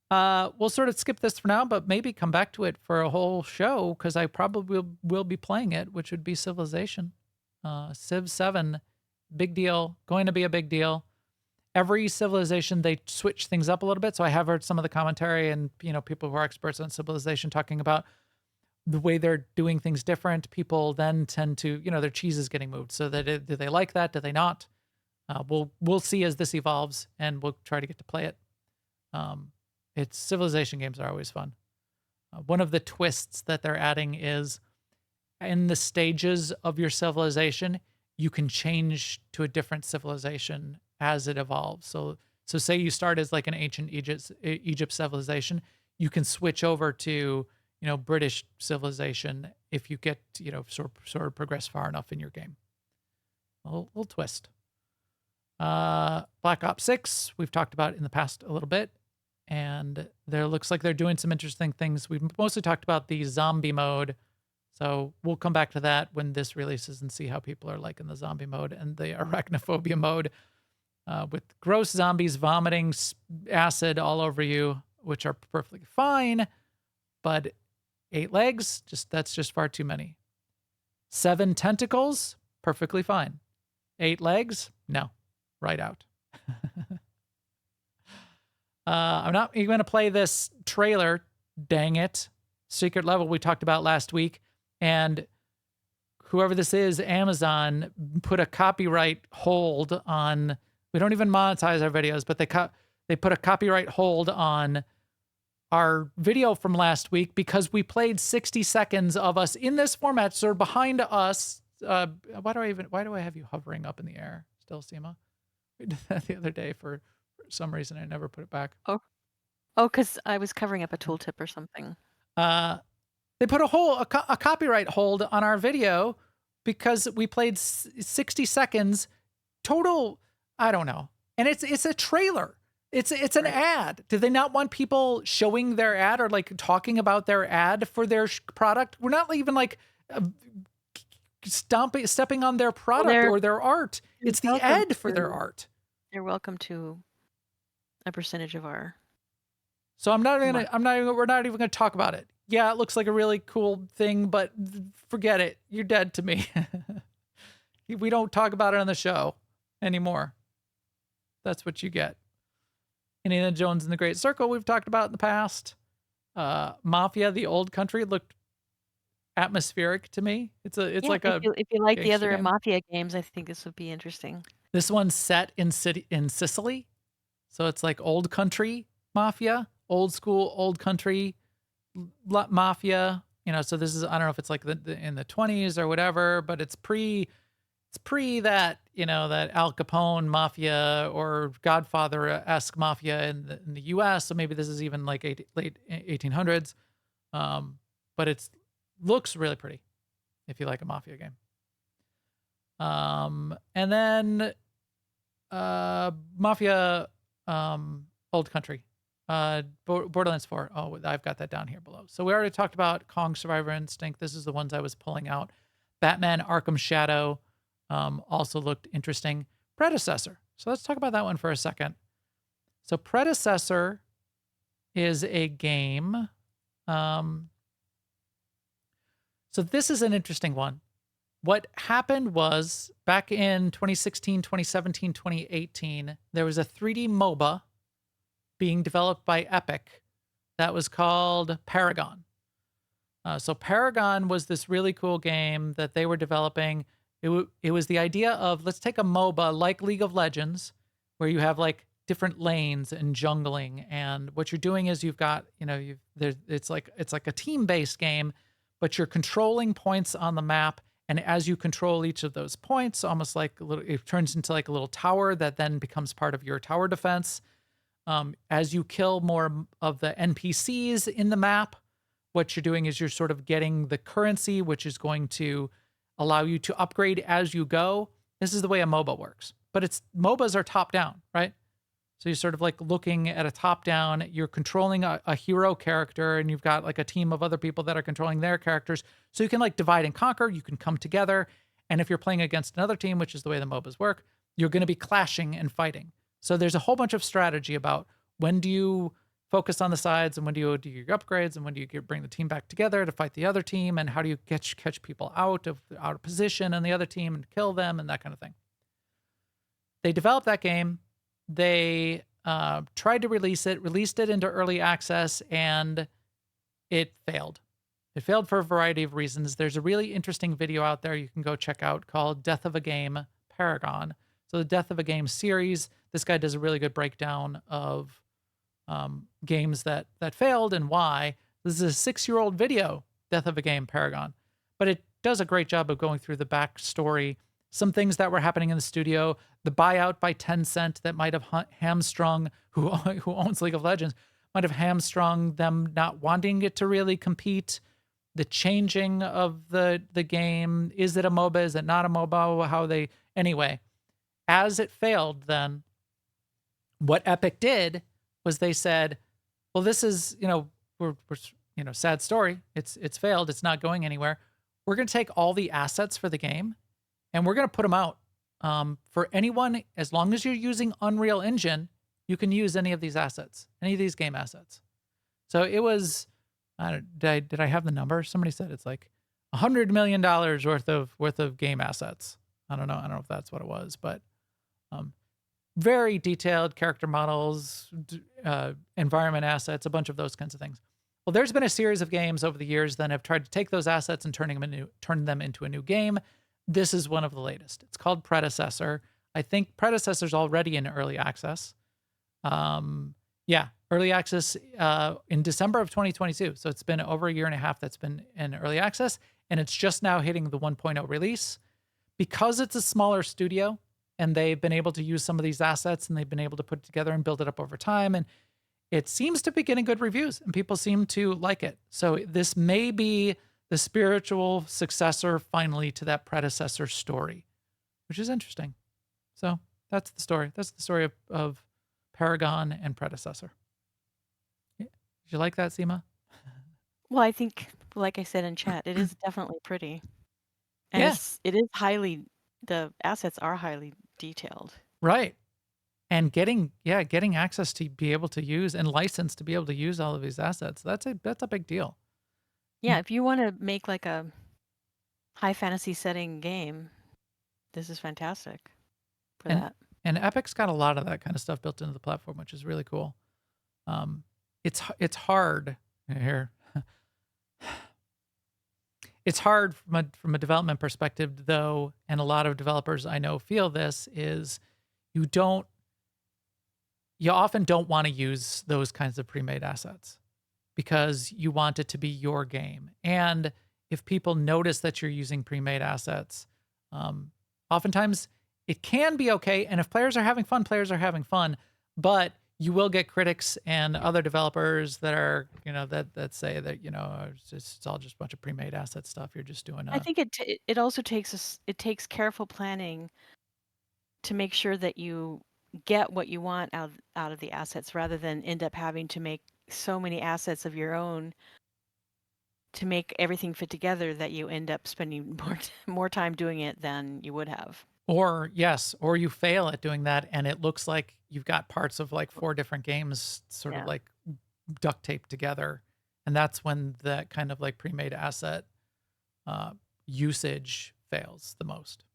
We'll sort of skip this for now, but maybe come back to it for a whole show because I probably will be playing it, which would be Civilization. Civ 7, big deal, going to be a big deal. Every Civilization, they switch things up a little bit. So I have heard some of the commentary and, people who are experts on Civilization talking about the way they're doing things different. People then tend to, their cheese is getting moved. So do they like that? Do they not? We'll see as this evolves, and we'll try to get to play it. It's Civilization games are always fun. One of the twists that they're adding is in the stages of your civilization, you can change to a different civilization as it evolves. So say you start as like an ancient Egypt civilization, you can switch over to British civilization if you get sort of progress far enough in your game. A little twist. Black Ops 6 we've talked about in the past a little bit, and there looks like they're doing some interesting things. We've mostly talked about the zombie mode, so we'll come back to that when this releases and see how people are liking the zombie mode and the arachnophobia mode, with gross zombies vomiting acid all over you, which are perfectly fine, but 8 legs, that's just far too many. 7 tentacles, perfectly fine. 8 legs, no, right out. I'm not even going to play this trailer, dang it. Secret level we talked about last week, and whoever this is, Amazon, put a copyright hold on. We don't even monetize our videos, but they put a copyright hold on our video from last week because we played 60 seconds of us in this format. So behind us, why do I have you hovering up in the air still, Sema? We did that the other day for some reason. I never put it back. Oh, because I was covering up a tooltip or something. They put a copyright hold on our video because we played 60 seconds total. I don't know. And it's a trailer. It's an ad. Do they not want people showing their ad or like talking about their ad for their product? We're not even like stepping on their product or their art. It's the ad for their art. They're welcome to a percentage of our. So we're not even gonna talk about it. Yeah, it looks like a really cool thing, but forget it. You're dead to me. We don't talk about it on the show anymore. That's what you get. Indiana Jones and the Great Circle we've talked about in the past. Mafia, the Old Country looked atmospheric to me. It's like if you like the other game. Mafia games, I think this would be interesting. This one's set in Sicily, so it's like old country mafia, old school old country mafia. So this is, I don't know if it's like in the 20s or whatever, but it's pre that that Al Capone mafia or Godfather-esque mafia in the U.S. So maybe this is even like late 1800s, but it looks really pretty if you like a mafia game. And then Mafia Old Country, Borderlands 4. Oh, I've got that down here below. So we already talked about Kong Survivor Instinct. This is the ones I was pulling out. Batman Arkham Shadow also looked interesting. Predecessor. So let's talk about that one for a second. So Predecessor is a game. So this is an interesting one what happened was back in 2016, 2017, 2018, there was a 3D MOBA being developed by Epic that was called Paragon. So Paragon was this really cool game that they were developing. It was the idea of, let's take a MOBA like League of Legends, where you have like different lanes and jungling, and what you're doing is you've got, it's like a team-based game, but you're controlling points on the map, and as you control each of those points, almost like it turns into like a little tower that then becomes part of your tower defense. As you kill more of the NPCs in the map, what you're doing is you're sort of getting the currency, which is going to allow you to upgrade as you go. This is the way a MOBA works, but MOBAs are top down, right? So you're sort of like looking at a top down, you're controlling a hero character, and you've got like a team of other people that are controlling their characters. So you can like divide and conquer, you can come together. And if you're playing against another team, which is the way the MOBAs work, you're going to be clashing and fighting. So there's a whole bunch of strategy about when do you focus on the sides, and when do you do your upgrades, and when do you bring the team back together to fight the other team, and how do you catch people out of position on the other team and kill them, and that kind of thing. They developed that game. They tried to released it into early access, and it failed. It failed for a variety of reasons. There's a really interesting video out there you can go check out called Death of a Game Paragon. So the Death of a Game series, this guy does a really good breakdown of games that failed and why. This is a 6-year-old video, Death of a Game Paragon, but it does a great job of going through the backstory, some things that were happening in the studio, the buyout by Tencent that might have hamstrung, who owns League of Legends, might have hamstrung them not wanting it to really compete, the changing of the game. Is it a MOBA? Is it not a MOBA? Anyway, as it failed, then what Epic did was they said, well, this is, we're sad story. It's failed. It's not going anywhere. We're going to take all the assets for the game and we're going to put them out for anyone. As long as you're using Unreal Engine, you can use any of these assets, any of these game assets. So it was, did I have the number? Somebody said it's like $100 million worth of game assets. I don't know if that's what it was, but very detailed character models, environment assets, a bunch of those kinds of things. Well, there's been a series of games over the years that have tried to take those assets and turn them into a new game. This is one of the latest. It's called Predecessor. I think Predecessor's already in early access. Early access in December of 2022. So it's been over a year and a half that's been in early access, and it's just now hitting the 1.0 release. Because it's a smaller studio, and they've been able to use some of these assets, and they've been able to put it together and build it up over time. And it seems to be getting good reviews, and people seem to like it. So this may be the spiritual successor finally to that predecessor story, which is interesting. So that's the story. That's the story of Paragon and Predecessor. Did you like that, Sema? Well, I think, like I said in chat, it is definitely pretty. And Yes. it is the assets are highly detailed. Right. And getting access to be able to use and license to be able to use all of these assets, that's a big deal. Yeah, if you want to make like a high fantasy setting game, this is fantastic for that. And Epic's got a lot of that kind of stuff built into the platform, which is really cool. It's hard here. It's hard from a development perspective, though, and a lot of developers I know feel this, is you often don't want to use those kinds of pre-made assets because you want it to be your game. And if people notice that you're using pre-made assets, oftentimes it can be okay. And if players are having fun, but you will get critics and other developers that are, that say that, it's all just a bunch of pre-made asset stuff. You're just doing. I think it also takes careful planning to make sure that you get what you want out of the assets, rather than end up having to make so many assets of your own to make everything fit together that you end up spending more time doing it than you would have. Or you fail at doing that, and it looks like you've got parts of like 4 different games sort of like duct taped together. And that's when that kind of like pre-made asset usage fails the most.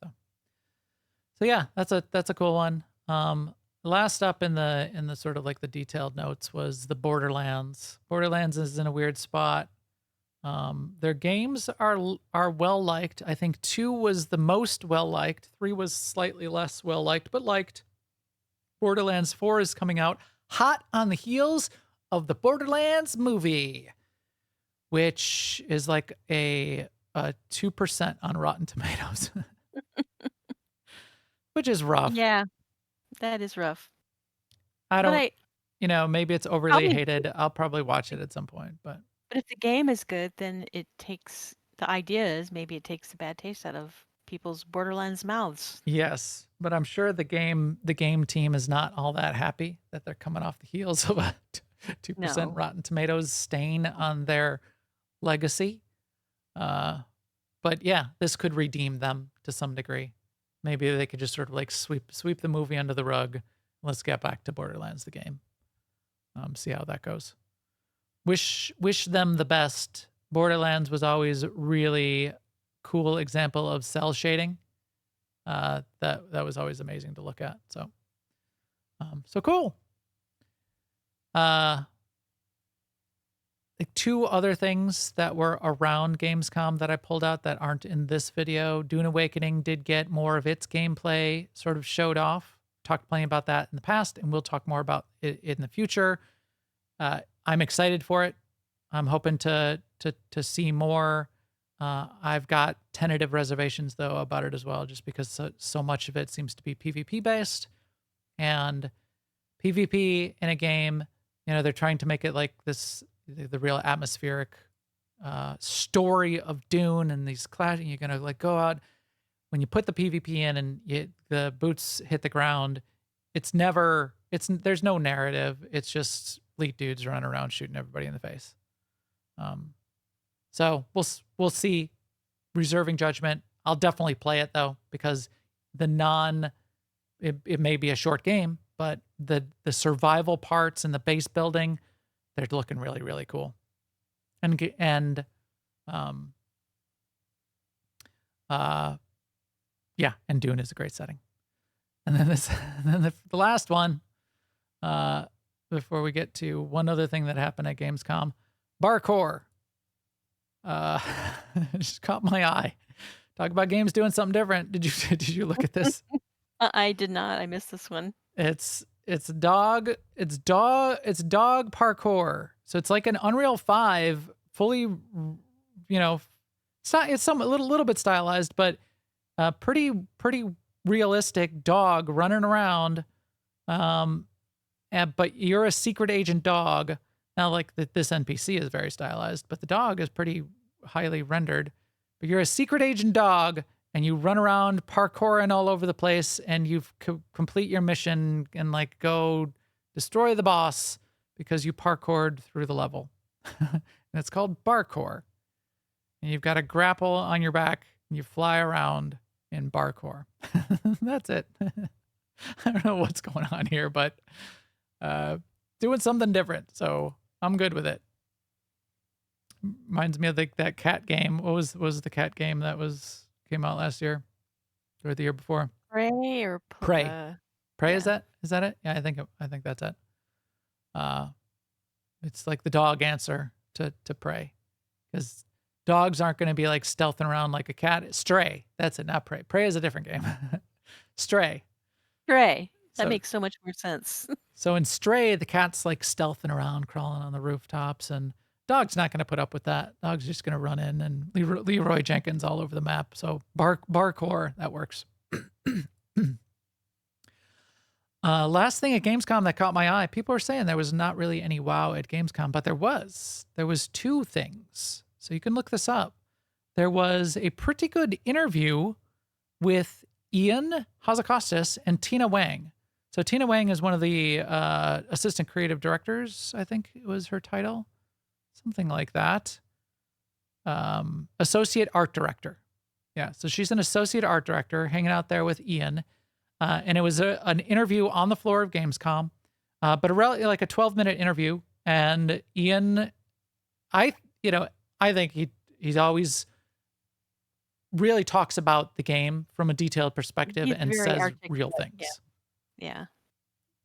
So yeah, that's a cool one. Last up in the sort of like the detailed notes was the Borderlands. Borderlands is in a weird spot. Their games are well liked. I think 2 was the most well liked. 3 was slightly less well liked, but liked. Borderlands 4 is coming out hot on the heels of the Borderlands movie, which is like a 2% on Rotten Tomatoes, which is rough. Yeah, that is rough. I But don't, I maybe it's overly probably hated. I'll probably watch it at some point, but but if the game is good, then the idea is maybe it takes the bad taste out of people's Borderlands mouths. yes. But I'm sure the game team is not all that happy that they're coming off the heels of a 2% No. Rotten Tomatoes stain on their legacy. But yeah, this could redeem them to some degree. Maybe they could just sort of like sweep the movie under the rug. Let's get back to Borderlands the game. See how that goes. Wish them the best. Borderlands was always really cool example of cell shading. That was always amazing to look at. So cool. Like 2 other things that were around Gamescom that I pulled out that aren't in this video. Dune Awakening did get more of its gameplay sort of showed off. Talked plenty about that in the past, and we'll talk more about it in the future. I'm excited for it. I'm hoping to see more. I've got tentative reservations though about it as well, just because so much of it seems to be PvP based, and PvP in a game, they're trying to make it like this the real atmospheric story of Dune and these clashing. You're gonna like go out when you put the PvP in and the boots hit the ground. There's no narrative. It's just elite dudes running around shooting everybody in the face. So we'll see. Reserving judgment. I'll definitely play it though, because it may be a short game, but the survival parts and the base building, they're looking really, really cool. And Dune is a great setting. And then the last one, before we get to one other thing that happened at Gamescom, Barcore. Just caught my eye. Talk about games doing something different. Did you look at this? I did not. I missed this one. It's dog parkour. So it's like an Unreal 5 fully, it's a little bit stylized, but pretty realistic dog running around. But you're a secret agent dog. Now, like this NPC is very stylized, but the dog is pretty highly rendered. But you're a secret agent dog, and you run around parkouring all over the place, and you complete your mission and like go destroy the boss because you parkoured through the level. And it's called Barcore. And you've got a grapple on your back, and you fly around in Barcore. That's it. I don't know what's going on here, but doing something different. So I'm good with it. Reminds me of that cat game. What was the cat game that came out last year or the year before? Prey or Prey. Prey, yeah. is that it? Yeah, I think that's it. It's like the dog answer to Prey, because dogs aren't going to be like stealthing around like a cat. Stray, that's it, not Prey. Prey is a different game. Stray. Stray. That So- makes so much more sense. So in Stray, the cat's like stealthing around, crawling on the rooftops, and dog's not going to put up with that. Dog's just going to run in and Leroy Jenkins all over the map. So Barcore, that works. Last thing at Gamescom that caught my eye, people are saying there was not really any WoW at Gamescom, but there was 2 things. So you can look this up. There was a pretty good interview with Ian Hazakostas and Tina Wang. So Tina Wang is one of the assistant creative directors, I think it was her title, something like that. Associate art director. Yeah, so she's an associate art director hanging out there with Ian. And it was an interview on the floor of Gamescom, but like a 12-minute interview. And Ian, I think he's always really talks about the game from a detailed perspective He's and very says real articulate. Yeah. things. Yeah.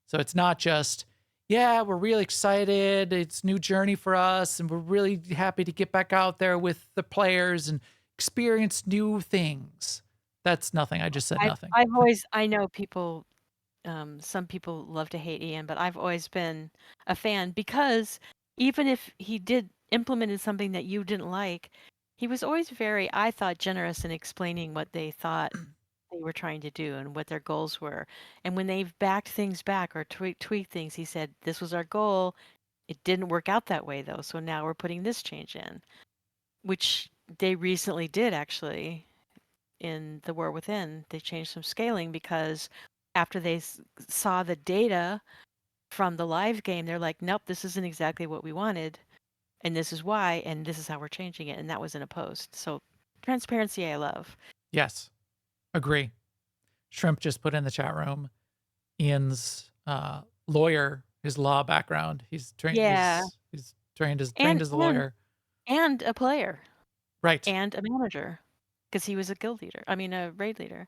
So it's not just, yeah, we're really excited. It's a new journey for us, and we're really happy to get back out there with the players and experience new things. That's nothing. I just said nothing. I know people, some people love to hate Ian, but I've always been a fan because even if he did implemented something that you didn't like, he was always very, I thought, generous in explaining what they thought they were trying to do and what their goals were. And when they've backed things back or tweaked things, he said, this was our goal. It didn't work out that way though, so now we're putting this change in, which they recently did actually in the War Within. They changed some scaling because after they saw the data from the live game, they're like, nope, this isn't exactly what we wanted, and this is why, and this is how we're changing it. And that was in a post. So transparency, I love. Yes, agree. Shrimp just put in the chat room Ian's lawyer, his law background. He's trained. Yeah. He's trained as a And lawyer, and a player right? and a manager, because he was a guild leader. I mean, a raid leader.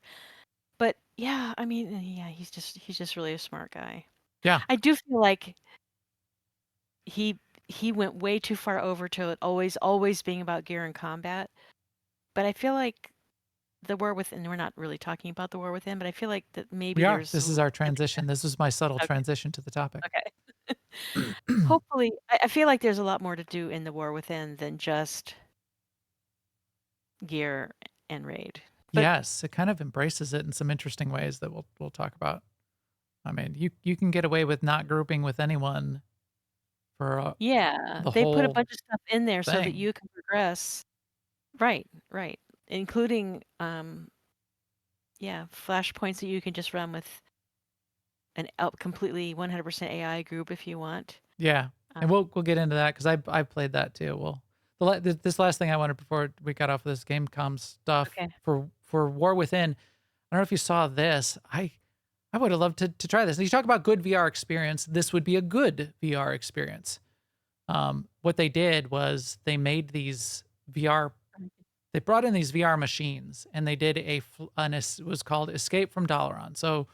But yeah, I mean, yeah, he's just really a smart guy. Yeah. I do feel like he went way too far over to it always being about gear and combat. But I feel like the War Within, we're not really talking about the War Within, but I feel like that maybe We are. there's This is our transition. This is my subtle Okay. transition to the topic. Okay. Hopefully, I feel like there's a lot more to do in the War Within than just gear and raid. But Yes, it kind of embraces it in some interesting ways that we'll talk about. I mean, you can get away with not grouping with anyone for yeah, the they put a whole bunch of stuff in there so that thing. you can progress. Right, including flashpoints that you can just run with an completely 100% AI group if you want. Yeah, and we'll get into that because I played that too. Well, this last thing I wanted before we got off of this Gamescom stuff Okay. for War Within. I don't know if you saw this. I would have loved to try this. And you talk about good VR experience. This would be a good VR experience. What they did was they made these VR. They brought in these VR machines and they did it was called Escape from Dalaran. So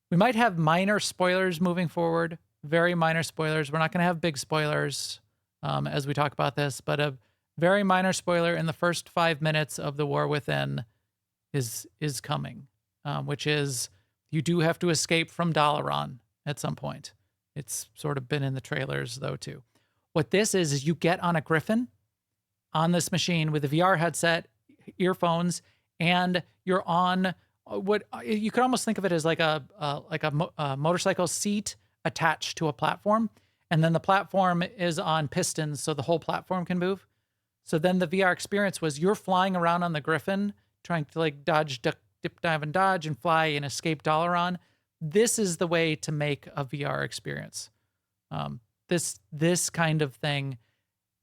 we might have minor spoilers moving forward, very minor spoilers. We're not going to have big spoilers as we talk about this, but a very minor spoiler in the first 5 minutes of the War Within is coming, which is you do have to escape from Dalaran at some point. It's sort of been in the trailers though too. What this is you get on a griffin on this machine with a VR headset, earphones, and you're on what you could almost think of it as like a motorcycle seat attached to a platform, and then the platform is on pistons, so the whole platform can move. So then the VR experience was you're flying around on the Griffin, trying to like dodge, duck, dip, dive, and dodge, and fly and escape Dalaran. This is the way to make a VR experience. This kind of thing.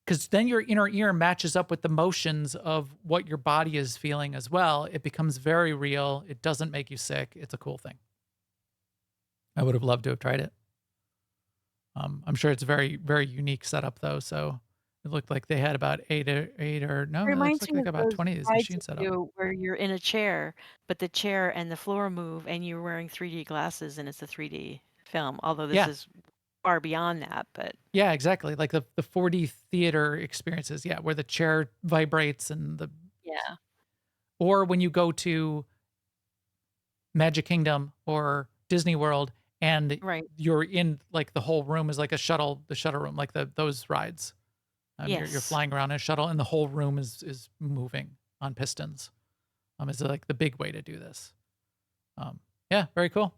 Because then your inner ear matches up with the motions of what your body is feeling as well. It becomes very real. It doesn't make you sick. It's a cool thing. I would have loved to have tried it. I'm sure it's a very, very unique setup though. So it looked like they had about eight or no, it reminds looks me like of about those 20 of these rides machines set you up. do where you're in a chair, but the chair and the floor move, and you're wearing 3D glasses, and it's a 3D film. Although this is far beyond that, but yeah, exactly. Like the 4D theater experiences. Yeah, where the chair vibrates and or when you go to Magic Kingdom or Disney World and you're in like the whole room is like the shuttle room, like those rides. You're flying around in a shuttle and the whole room is moving on pistons. Is like the big way to do this. Yeah, very cool.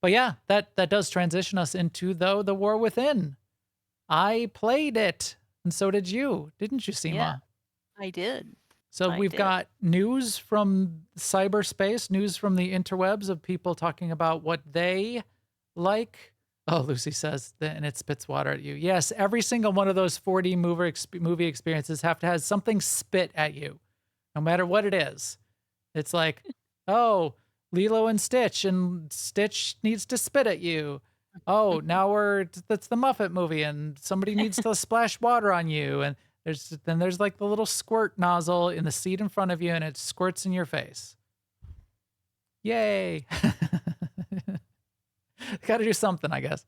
But yeah, that does transition us into the War Within. I played it, and so did you, didn't you, Sema? Yeah, I did. So we've got news from cyberspace, news from the interwebs of people talking about what they like. Oh, Lucy says, and it spits water at you. Yes, every single one of those 4D movie experiences have to have something spit at you, no matter what it is. It's like, oh, Lilo and Stitch needs to spit at you. Oh, now that's the Muppet movie and somebody needs to splash water on you. And There's like the little squirt nozzle in the seat in front of you, and it squirts in your face. Yay! Got to do something, I guess.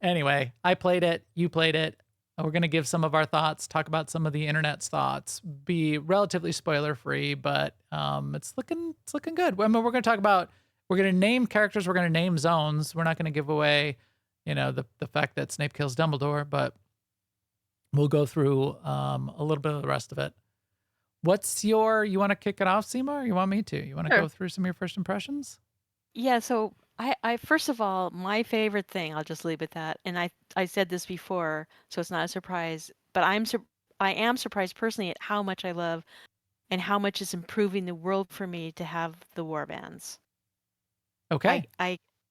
Anyway, I played it. You played it. We're gonna give some of our thoughts, talk about some of the internet's thoughts, be relatively spoiler free, but it's looking good. I mean, we're gonna name characters, we're gonna name zones. We're not gonna give away, the fact that Snape kills Dumbledore, but we'll go through a little bit of the rest of it. You want to kick it off, Sema, or you want me to? You want to Sure. go through some of your first impressions? Yeah, so I first of all, my favorite thing, I'll just leave it at that, and I said this before, so it's not a surprise, but I am surprised personally at how much I love and how much it's improving the world for me to have the warbands. Okay.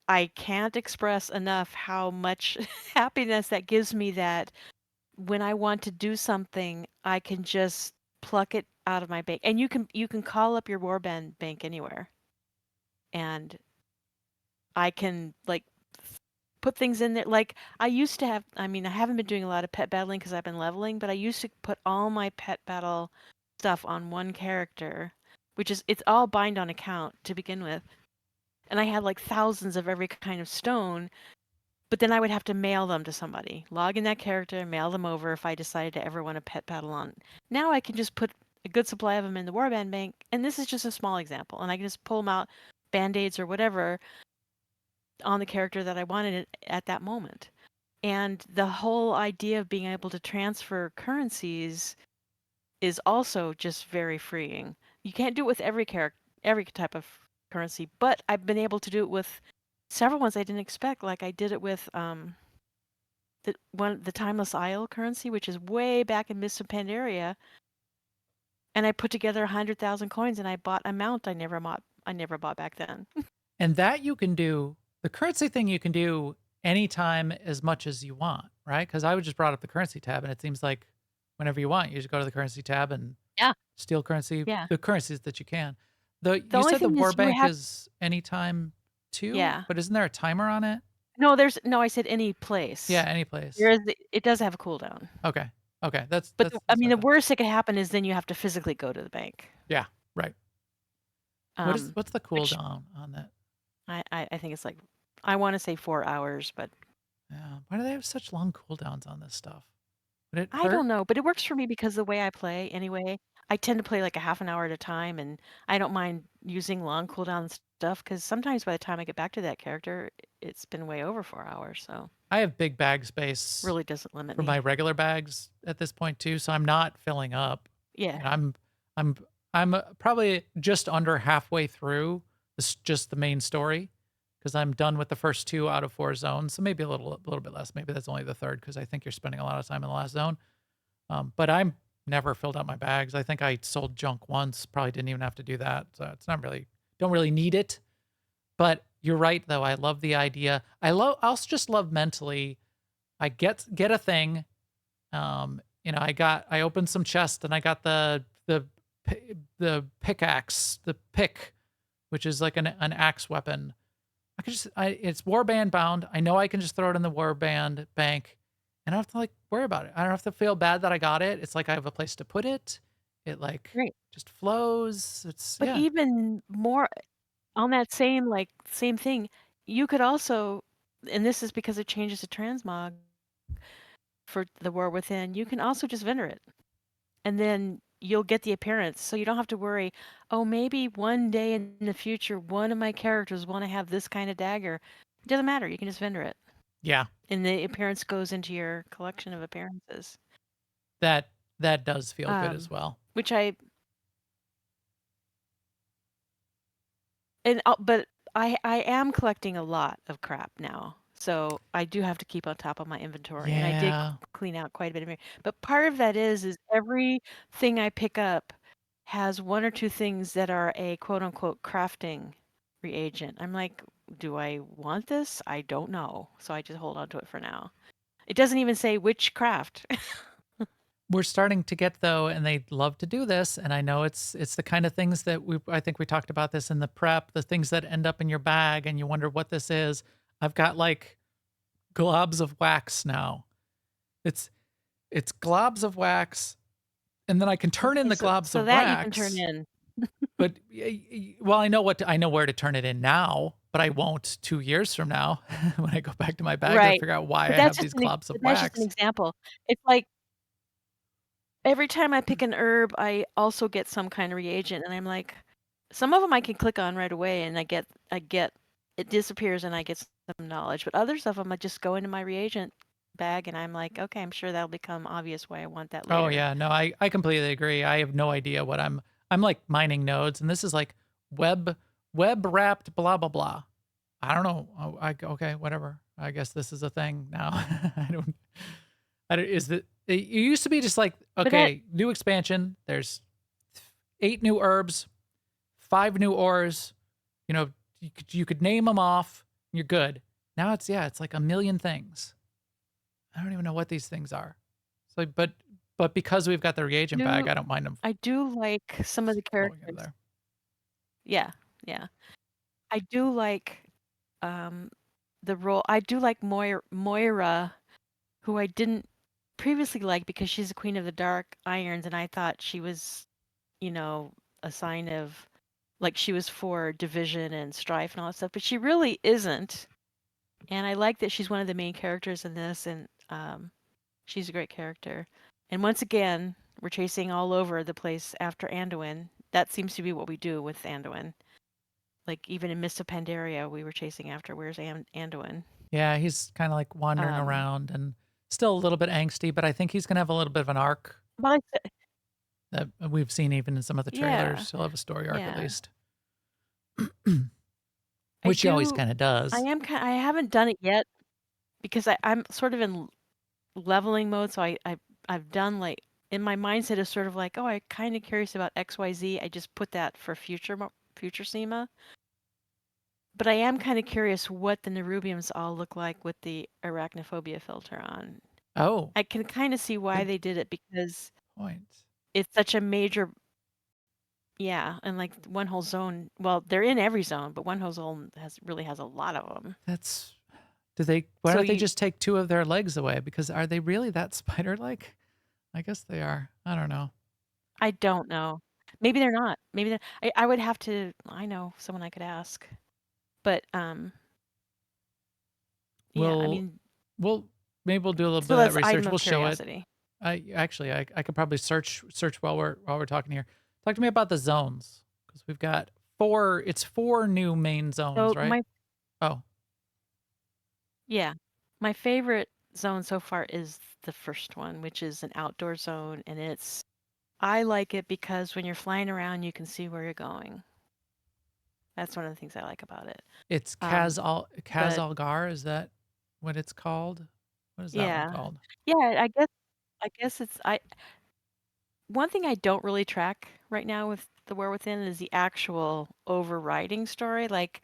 I can't express enough how much happiness that gives me that when I want to do something, I can just pluck it out of my bank. And you can call up your warband bank anywhere. And I can put things in there. Like I used to have, I haven't been doing a lot of pet battling because I've been leveling, but I used to put all my pet battle stuff on one character, it's all bind on account to begin with. And I had like thousands of every kind of stone, but then I would have to mail them to somebody, log in that character, mail them over if I decided to ever want to pet battle on. Now I can just put a good supply of them in the warband bank, and this is just a small example, and I can just pull them out, band-aids or whatever, on the character that I wanted at that moment. And the whole idea of being able to transfer currencies is also just very freeing. You can't do it with every type of currency, but I've been able to do it with several ones I didn't expect. Like I did it with the Timeless Isle currency, which is way back in Mists of Pandaria, and I put together 100,000 coins, and I bought a mount I never bought back then. And that you can do, the currency thing you can do anytime as much as you want, right? Because I would just brought up the currency tab, and it seems like whenever you want, you just go to the currency tab and Yeah. steal currency, Yeah. the currencies that you can. The You only said the thing war is you bank have is anytime too, Yeah. but isn't there a timer on it? No, I said any place. Yeah, any place. It does have a cooldown. Okay. That's But that's the what I thought. worst that could happen is then you have to physically go to the bank. Yeah, right. What's the Which cooldown on that? I think it's like, I want to say 4 hours, but Yeah. Why do they have such long cooldowns on this stuff? Would it I hurt? don't know. But it works for me because the way I play anyway, I tend to play like a half an hour at a time, and I don't mind using long cooldown stuff because sometimes by the time I get back to that character, it's been way over 4 hours. So I have big bag space really doesn't limit for me. my regular bags at this point too, so I'm not filling up. Yeah. And I'm probably just under halfway through just the main story because I'm done with the first 2 out of 4 zones. So maybe a little bit less. Maybe that's only the third because I think you're spending a lot of time in the last zone. But I'm never filled up my bags. I think I sold junk once. Probably didn't even have to do that. So it's not really, don't really need it. But you're right though. I love the idea. I also just love mentally. I get a thing. I opened some chests and I got the pickaxe, the pick, which is like an axe weapon. It's warband bound. I know I can just throw it in the warband bank and I don't have to worry about it. I don't have to feel bad that I got it. It's like I have a place to put it. It Great. just flows. But Yeah. even more on that same thing, you could also, and this is because it changes the transmog for the War Within, you can also just vendor it. And then you'll get the appearance. So you don't have to worry, oh, maybe one day in the future, one of my characters want to have this kind of dagger. It doesn't matter. You can just vendor it. Yeah. And the appearance goes into your collection of appearances. That does feel good as well. But I am collecting a lot of crap now. So I do have to keep on top of my inventory. And I did clean out quite a bit of it. But part of that is everything I pick up has 1 or 2 things that are a quote unquote crafting reagent. I'm like, do I want this? I don't know. So I just hold on to it for now. It doesn't even say which craft. We're starting to get though, and they love to do this. And I know it's the kind of things that I think we talked about this in the prep, the things that end up in your bag and you wonder what this is. I've got globs of wax now. It's it's globs of wax, and then I can turn in Okay, the globs so of that you can turn wax. in. But well, I know where to turn it in now, but I won't 2 years from now when I go back to my bag to Right. figure out why But I have these globs of that's just an wax. example. It's like every time I pick an herb, I also get some kind of reagent, and I'm like, some of them I can click on right away, and I get it disappears, and I get some knowledge. But others of them, I just go into my reagent bag, and I'm like, okay, I'm sure that'll become obvious why I want that Oh later. yeah, no, I completely agree. I have no idea what I'm like mining nodes, and this is like web web wrapped blah blah blah. I don't know. Oh, okay, whatever. I guess this is a thing now. I don't. Is that it used to be just like But that okay, new expansion. There's 8 new herbs, 5 new ores. You know, you could name them off. You're good. Now it's like a million things. I don't even know what these things are. So, but because we've got the reagent bag, do I don't mind them I do like some of the flowing into characters. there. Yeah, yeah. I do like um the role. I do like Moira, who I didn't previously like because she's the Queen of the Dark Irons, and I thought she was, you know, a sign of like she was for division and strife and all that stuff, but she really isn't. And I like that she's one of the main characters in this, and she's a great character. And once again, we're chasing all over the place after Anduin. That seems to be what we do with Anduin. Like even in Mists of Pandaria, we were chasing after where's Anduin. Yeah, he's kind of like wandering Um, around and still a little bit angsty, but I think he's gonna have a little bit of an arc but I said, that we've seen even in some of the yeah, trailers. He'll have a story arc at yeah. least, I which he always do. kind of does. I haven't done it yet because I'm sort of in leveling mode. So I've done like in my mindset is sort of like, oh, I'm kind of curious about XYZ. I just put that for future SEMA. But I am kind of curious what the Nerubians all look like with the arachnophobia filter on. Oh, I can kind of see why good they did it because point. it's such a major, yeah, and like one whole zone. Well, they're in every zone, but one whole zone really has a lot of them. That's why So don't they you, just take 2 of their legs away? Because are they really that spider-like? I guess they are. I don't know. I don't know. Maybe they're not. Maybe I would have to. I know someone I could ask, but yeah. I We'll mean, we'll maybe we'll do a little bit so of that that's item research. of We'll show it. curiosity. I could probably search while we're talking here. Talk to me about the zones because we've got 4. It's 4 new main zones, So right? Oh, yeah, my favorite zone so far is the first one, which is an outdoor zone, and I like it because when you're flying around, you can see where you're going. That's one of the things I like about it. it's Um, Kaz but Algar. Is that what it's called? What is that one yeah, called? yeah, I guess it's I. One thing I don't really track right now with the War Within is the actual overriding story. Like,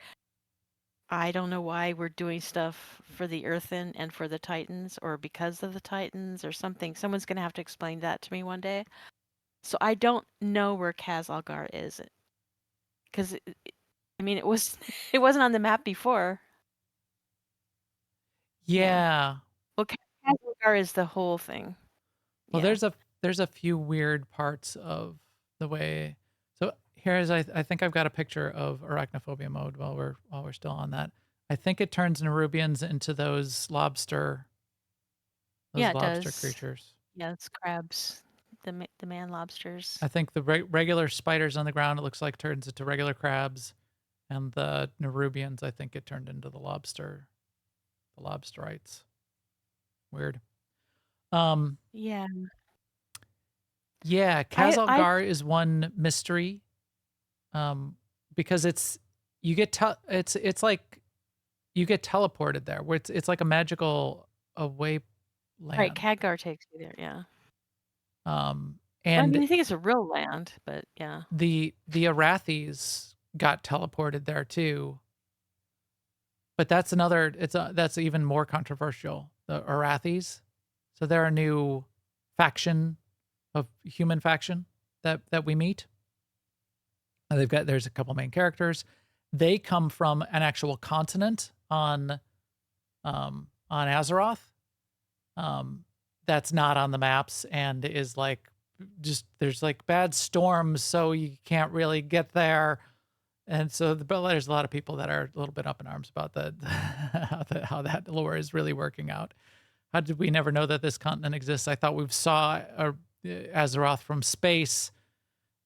I don't know why we're doing stuff for the Earthen and for the Titans, or because of the Titans, or something. Someone's gonna have to explain that to me one day. So I don't know where Kaz Algar is, because I mean, it was it wasn't on the map before. Yeah. Yeah. Well, Kaz Algar is the whole thing. Well, Yeah. there's a few weird parts of the way. So here's I think I've got a picture of arachnophobia mode while we're still on that. I think it turns Nerubians into Yeah, those it lobster does. creatures. Yeah, it's crabs, the man lobsters. I think the regular spiders on the ground it looks like turns into regular crabs, and the Nerubians I think it turned into the lobsterites. Weird. Um, Yeah. yeah, I Kazalgar is one mystery. Because it's like you get teleported there, where it's like a magical away right, land. Khadgar takes you there, yeah. I And mean, I think it's a real land, but yeah. the Arathis got teleported there too. But that's that's even more controversial. The Arathis, so they're a new faction of human faction that we meet. There's a couple main characters. They come from an actual continent on Azeroth. that's not on the maps and is like just there's like bad storms, so you can't really get there. And so but there's a lot of people that are a little bit up in arms about how that lore is really working out. How did we never know that this continent exists? I thought we saw Azeroth from space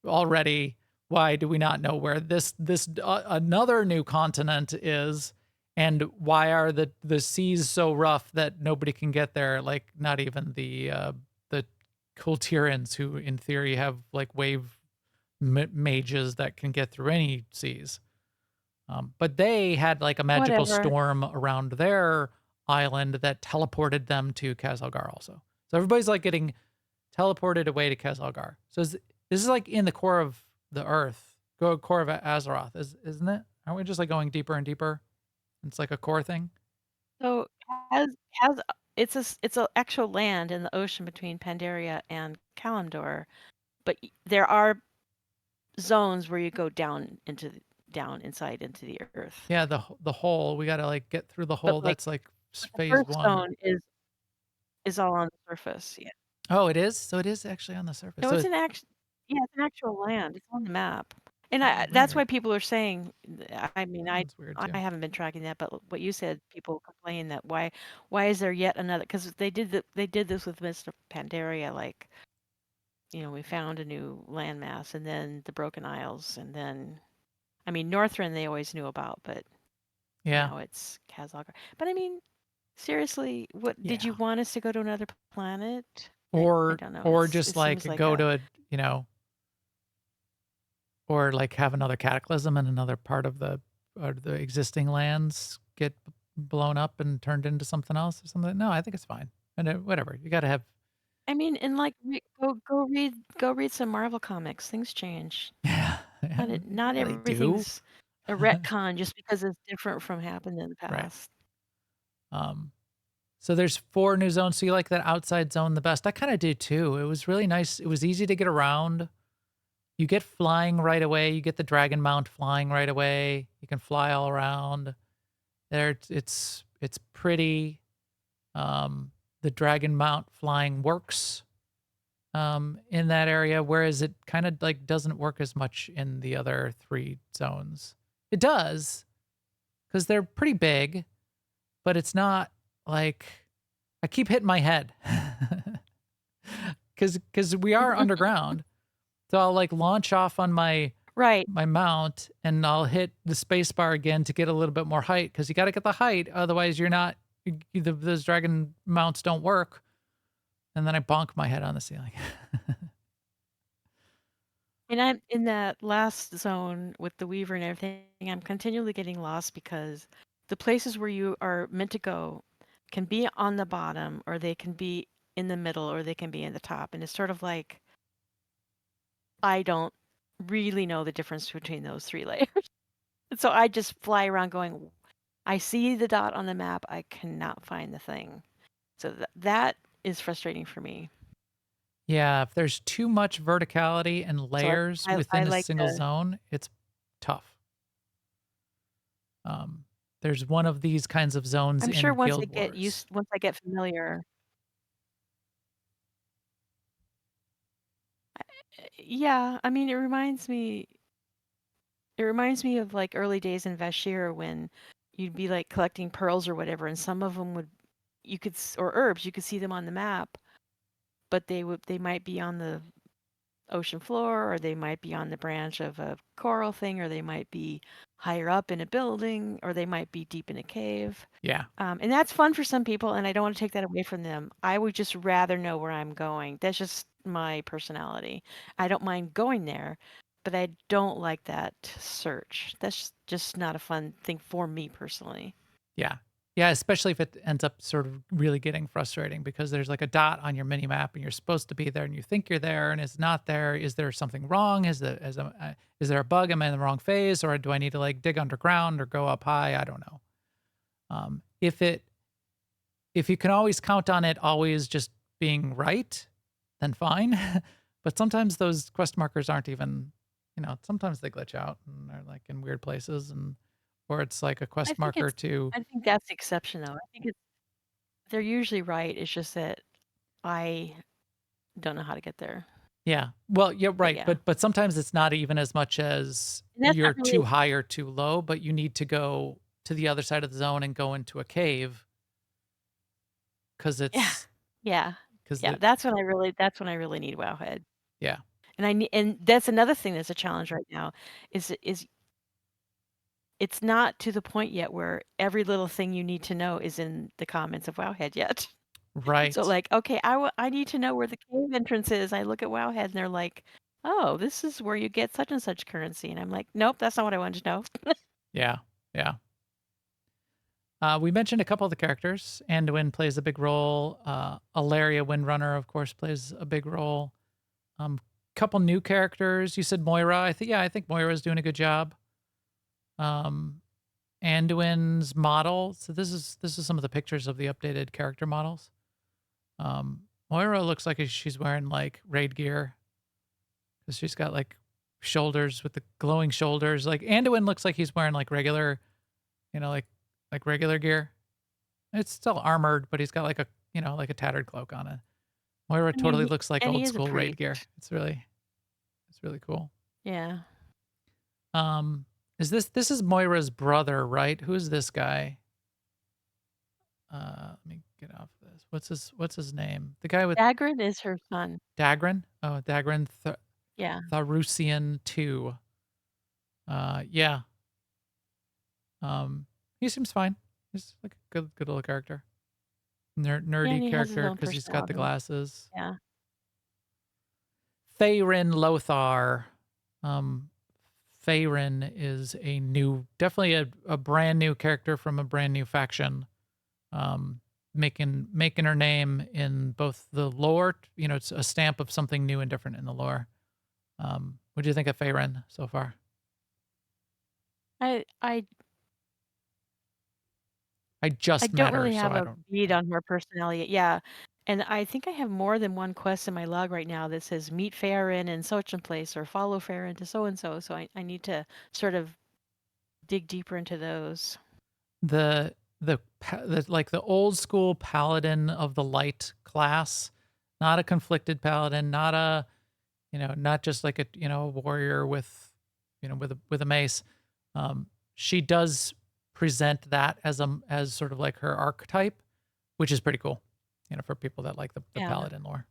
already. Why do we not know where this another new continent is? And why are the seas so rough that nobody can get there? Like not even the Kultirans, who in theory have like wave mages that can get through any seas. But they had like a magical Whatever. storm around their island that teleported them to Kazalgar also. So everybody's like getting teleported away to Kazalgar. So this is like in the core of the earth, core of Azeroth, isn't it? Aren't we just like going deeper and deeper? It's like a core thing. So has it's a actual land in the ocean between Pandaria and Kalimdor, but there are zones where you go down inside into the earth. Yeah, the hole. We got to like get through the But hole. like That's like the phase first one. zone is all on the surface. Yeah. Oh, it is. So it is actually on the surface. No, So it's an actual land. It's on the map. And oh, that's why weird. people are saying, I mean, That's weird I too. haven't been tracking that, but what you said, people complain that why is there yet another? Because they did this with Mr. Pandaria, like, we found a new landmass, and then the Broken Isles, and then, I mean, Northrend they always knew about, but Yeah. now it's Kazalgar. But I mean, seriously, what did Yeah. you want us to go to another planet? I Or don't know. or It just seems like like go a to, or like have another cataclysm and another part of the existing lands get blown up and turned into something else or something. No, I think it's fine. And whatever. You got to have I mean, and like go read some Marvel comics. Things change. yeah, Not they do. everything's a retcon just because it's different from happened in the Right. past. Um so there's 4 new zones. So you like that outside zone the best. I kind of do too. It was really nice. It was easy to get around. You get flying right away. You get the dragon mount flying right away. You can fly all around. There it's pretty. The dragon mount flying works in that area, whereas it kind of like doesn't work as much in the other 3 zones. It does because they're pretty big, but it's not like I keep hitting my head because we are underground. So I'll like launch off on my Right. mount and I'll hit the space bar again to get a little bit more height because you got to get the height. Otherwise, you're not, those dragon mounts don't work. And then I bonk my head on the ceiling. And I'm in that last zone with the Weaver and everything. I'm continually getting lost because the places where you are meant to go can be on the bottom, or they can be in the middle, or they can be in the top. And it's sort of like I don't really know the difference between those 3 layers. And so I just fly around going, I see the dot on the map, I cannot find the thing. So that is frustrating for me. Yeah, if there's too much verticality and So layers I within a like single the zone, it's tough. There's one of these kinds of zones I'm sure in Guild Wars. once I get familiar. Yeah, I mean it reminds me of like early days in Vashir when you'd be like collecting pearls or whatever, and some of them or herbs, you could see them on the map, but they might be on the ocean floor, or they might be on the branch of a coral thing, or they might be higher up in a building, or they might be deep in a cave. Yeah. And that's fun for some people, and I don't want to take that away from them. I would just rather know where I'm going. That's just my personality. I don't mind going there, but I don't like that search. That's just not a fun thing for me personally. Yeah. Yeah, especially if it ends up sort of really getting frustrating because there's like a dot on your mini map and you're supposed to be there and you think you're there and it's not there. Is there something wrong? Is there a bug? Am I in the wrong phase, or do I need to like dig underground or go up high? I don't know. If you can always count on it always just being right, then fine. But sometimes those quest markers aren't even, sometimes they glitch out and they're like in weird places, or it's like a quest marker to I think that's the exception though. They're usually right. It's just that I don't know how to get there. Yeah. Well, yeah, But right. yeah. But sometimes it's not even as much as And that's you're not too really high or too low, but you need to go to the other side of the zone and go into a cave because yeah. it's Yeah. because Yeah. the That's when I really need Wowhead. yeah. And that's another thing that's a challenge right now is it's not to the point yet where every little thing you need to know is in the comments of Wowhead yet. So Right. like, okay, I need to know where the cave entrance is. I look at Wowhead and they're like, "Oh, this is where you get such and such currency." And I'm like, "Nope, that's not what I wanted to know." Yeah. Yeah. We mentioned a couple of the characters. Anduin plays a big role. Alaria Windrunner, of course, plays a big role. Couple new characters. You said Moira. I think Moira's doing a good job. Um, Anduin's model. So this is some of the pictures of the updated character models. Moira looks like she's wearing like raid gear because she's got like shoulders with the glowing shoulders. Like Anduin looks like he's wearing like regular, like regular gear. It's still armored, but he's got like like a tattered cloak on it. Moira I mean, totally looks like he old is a school raid gear. priest. It's really cool. Yeah. Um, this is Moira's brother, right? Who is this guy? Let me get off this. What's his name? The guy with Dagrid is her son. Dagran? Oh, Dagran Yeah. Tharusian 2. Yeah. He seems fine. He's like a good little character. Yeah, and Nerdy he has his character own because he's got the personality. glasses. Yeah. Feyrin Lothar. Feyrin is definitely a brand new character from a brand new faction. Making her name in both the lore. It's a stamp of something new and different in the lore. What do you think of Feyrin so far? I I just don't met her, really so have I a don't. read on her personality. Yeah. And I think I have more than one quest in my log right now that says meet Farron in such and place or follow Farron to so and so. So I need to sort of dig deeper into those. Like the old school paladin of the light class, not a conflicted paladin, not just like a warrior with with a mace. She does present that as sort of like her archetype, which is pretty cool, for people that like the Yeah. paladin lore.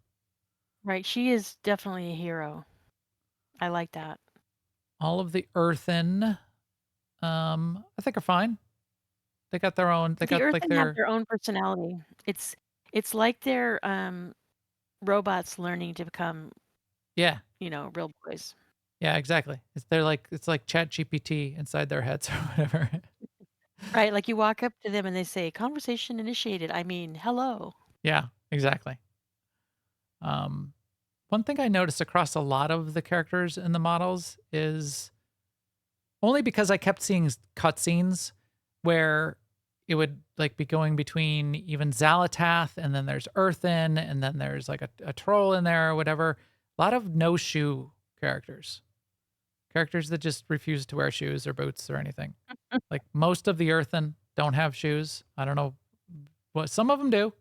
Right. She is definitely a hero. I like that. All of the earthen, I think are fine. They got their own. They The got like Earthen have their their own personality. It's like they're robots learning to become, yeah. real boys. Yeah, exactly. It's like Chat GPT inside their heads or whatever. Right, like you walk up to them and they say, "Conversation initiated." I mean, hello. Yeah, exactly. One thing I noticed across a lot of the characters in the models is only because I kept seeing cutscenes where it would like be going between even Xalatath and then there's Earthen and then there's like a troll in there or whatever. A lot of no shoe characters. Characters that just refuse to wear shoes or boots or anything. Like most of the Earthen don't have shoes. I don't know what some of them do,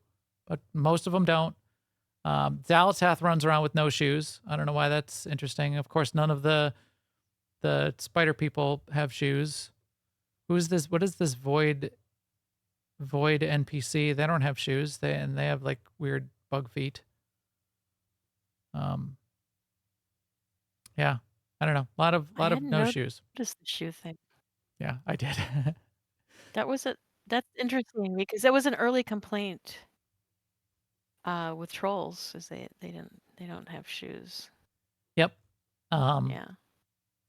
but most of them don't. Xalatath runs around with no shoes. I don't know why that's interesting. Of course, none of the spider people have shoes. Who's this? What is this void NPC? They don't have shoes. They have like weird bug feet. Yeah, I don't know. A lot of I no hadn't shoes. noticed the shoe thing. Yeah, I did. That's interesting because that was an early complaint with trolls, is they don't have shoes. Yep. Yeah.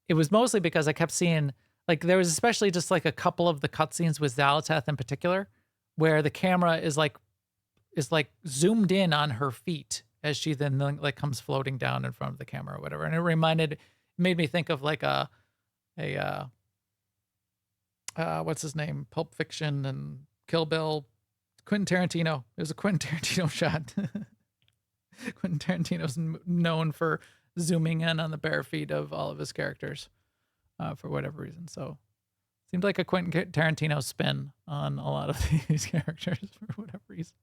It was mostly because I kept seeing like there was especially just like a couple of the cutscenes with Xalatath in particular, where the camera is like zoomed in on her feet as she then like comes floating down in front of the camera or whatever, and it made me think of like a what's his name, Pulp Fiction and Kill Bill, Quentin Tarantino. It was a Quentin Tarantino shot. Quentin Tarantino's known for zooming in on the bare feet of all of his characters for whatever reason. So seemed like a Quentin Tarantino spin on a lot of these characters for whatever reason.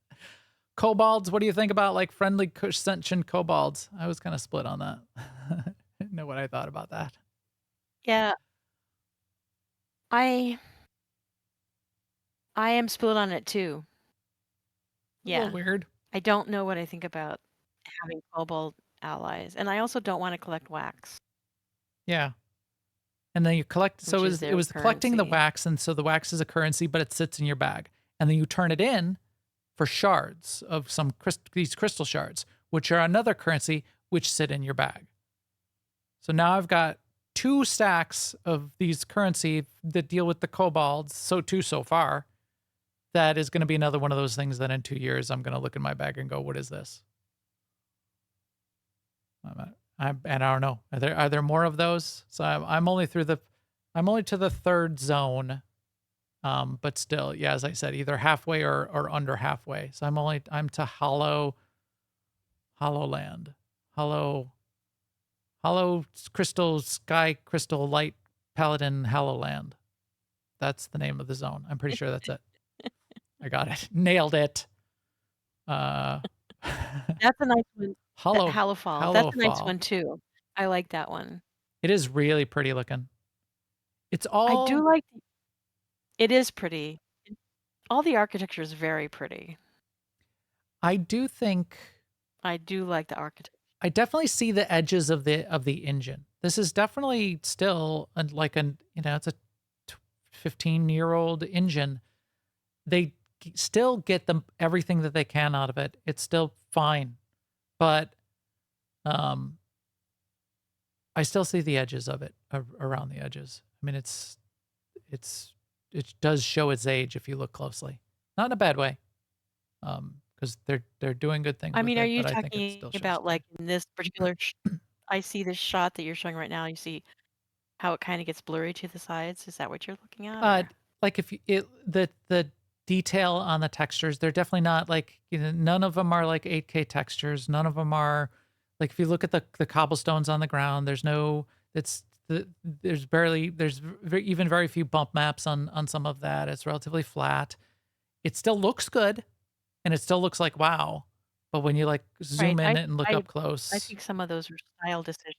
kobolds. What do you think about like friendly sentient kobolds? I was kind of split on that. Didn't know what I thought about that. Yeah, I am split on it too. A little Yeah. weird. I don't know what I think about having kobold allies, and I also don't want to collect wax, Yeah. And then you collect. So which is it their was collecting the currency. wax, and so the wax is a currency, but it sits in your bag, and then you turn it in for shards of these crystal shards, which are another currency, which sit in your bag. So now I've got 2 stacks of these currency that deal with the kobolds. So far. That is going to be another one of those things that in 2 years I'm going to look in my bag and go, "What is this?" And I don't know. Are there more of those? So I'm only to the 3rd zone, but still, yeah, as I said, either halfway or under halfway. So I'm to Hollowland, Hollow Crystal Sky Crystal Light Paladin Hallowland. That's the name of the zone. I'm pretty sure that's it. I got it. Nailed it. Uh, That's a nice one. Hollow Hallowfall. That's a nice Hallowfall. one too. I like that one. It is really pretty looking. It's I do all like. It is pretty. All the architecture is very pretty. I do think I do like the architecture. I definitely see the edges of the engine. This is definitely still it's a 15-year-old engine. They still get everything that they can out of it. It's still fine. But I still see the edges of it around the edges. I mean, it does show its age if you look closely, not in a bad way, because they're doing good things I with mean, are it. you But I think it talking still shows. about like in this particular? I see this shot that you're showing right now. You see how it kind of gets blurry to the sides. Is that what you're looking at? Or? Like if the detail on the textures, they're definitely not like none of them are like 8K textures. None of them are like if you look at the cobblestones on the ground. There's even very few bump maps on some of that. It's relatively flat. It still looks good, and it still looks like wow. But when you like zoom Right. in it and look up close, I think some of those are style decisions.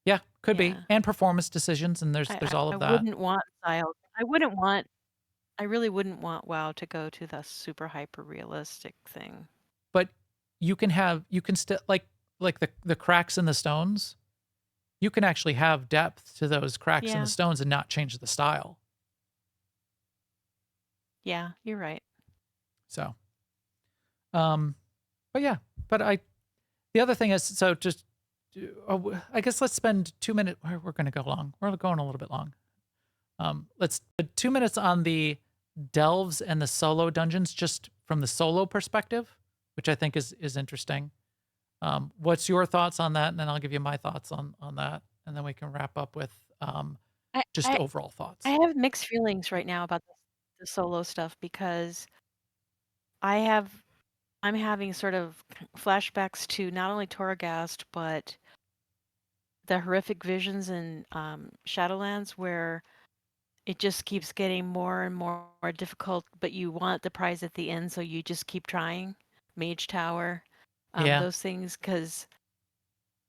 yeah, could be, Yeah. and performance decisions, and there's all I of that. wouldn't want style. I really wouldn't want WoW to go to the super hyper realistic thing. But you can still like the cracks in the stones. You can actually have depth to those cracks in Yeah. the stones and not change the style. Yeah, you're right. So, but yeah, the other thing is, so just, I guess let's spend 2 minutes. We're going to go long. We're going a little bit long. Let's put 2 minutes on the delves and the solo dungeons, just from the solo perspective, which I think is interesting. What's your thoughts on that? And then I'll give you my thoughts on that, and then we can wrap up with just I overall thoughts. I have mixed feelings right now about the solo stuff because I'm having sort of flashbacks to not only Torghast but the horrific visions in Shadowlands where it just keeps getting more and more difficult, but you want the prize at the end, so you just keep trying. Mage Tower, Yeah. those things, because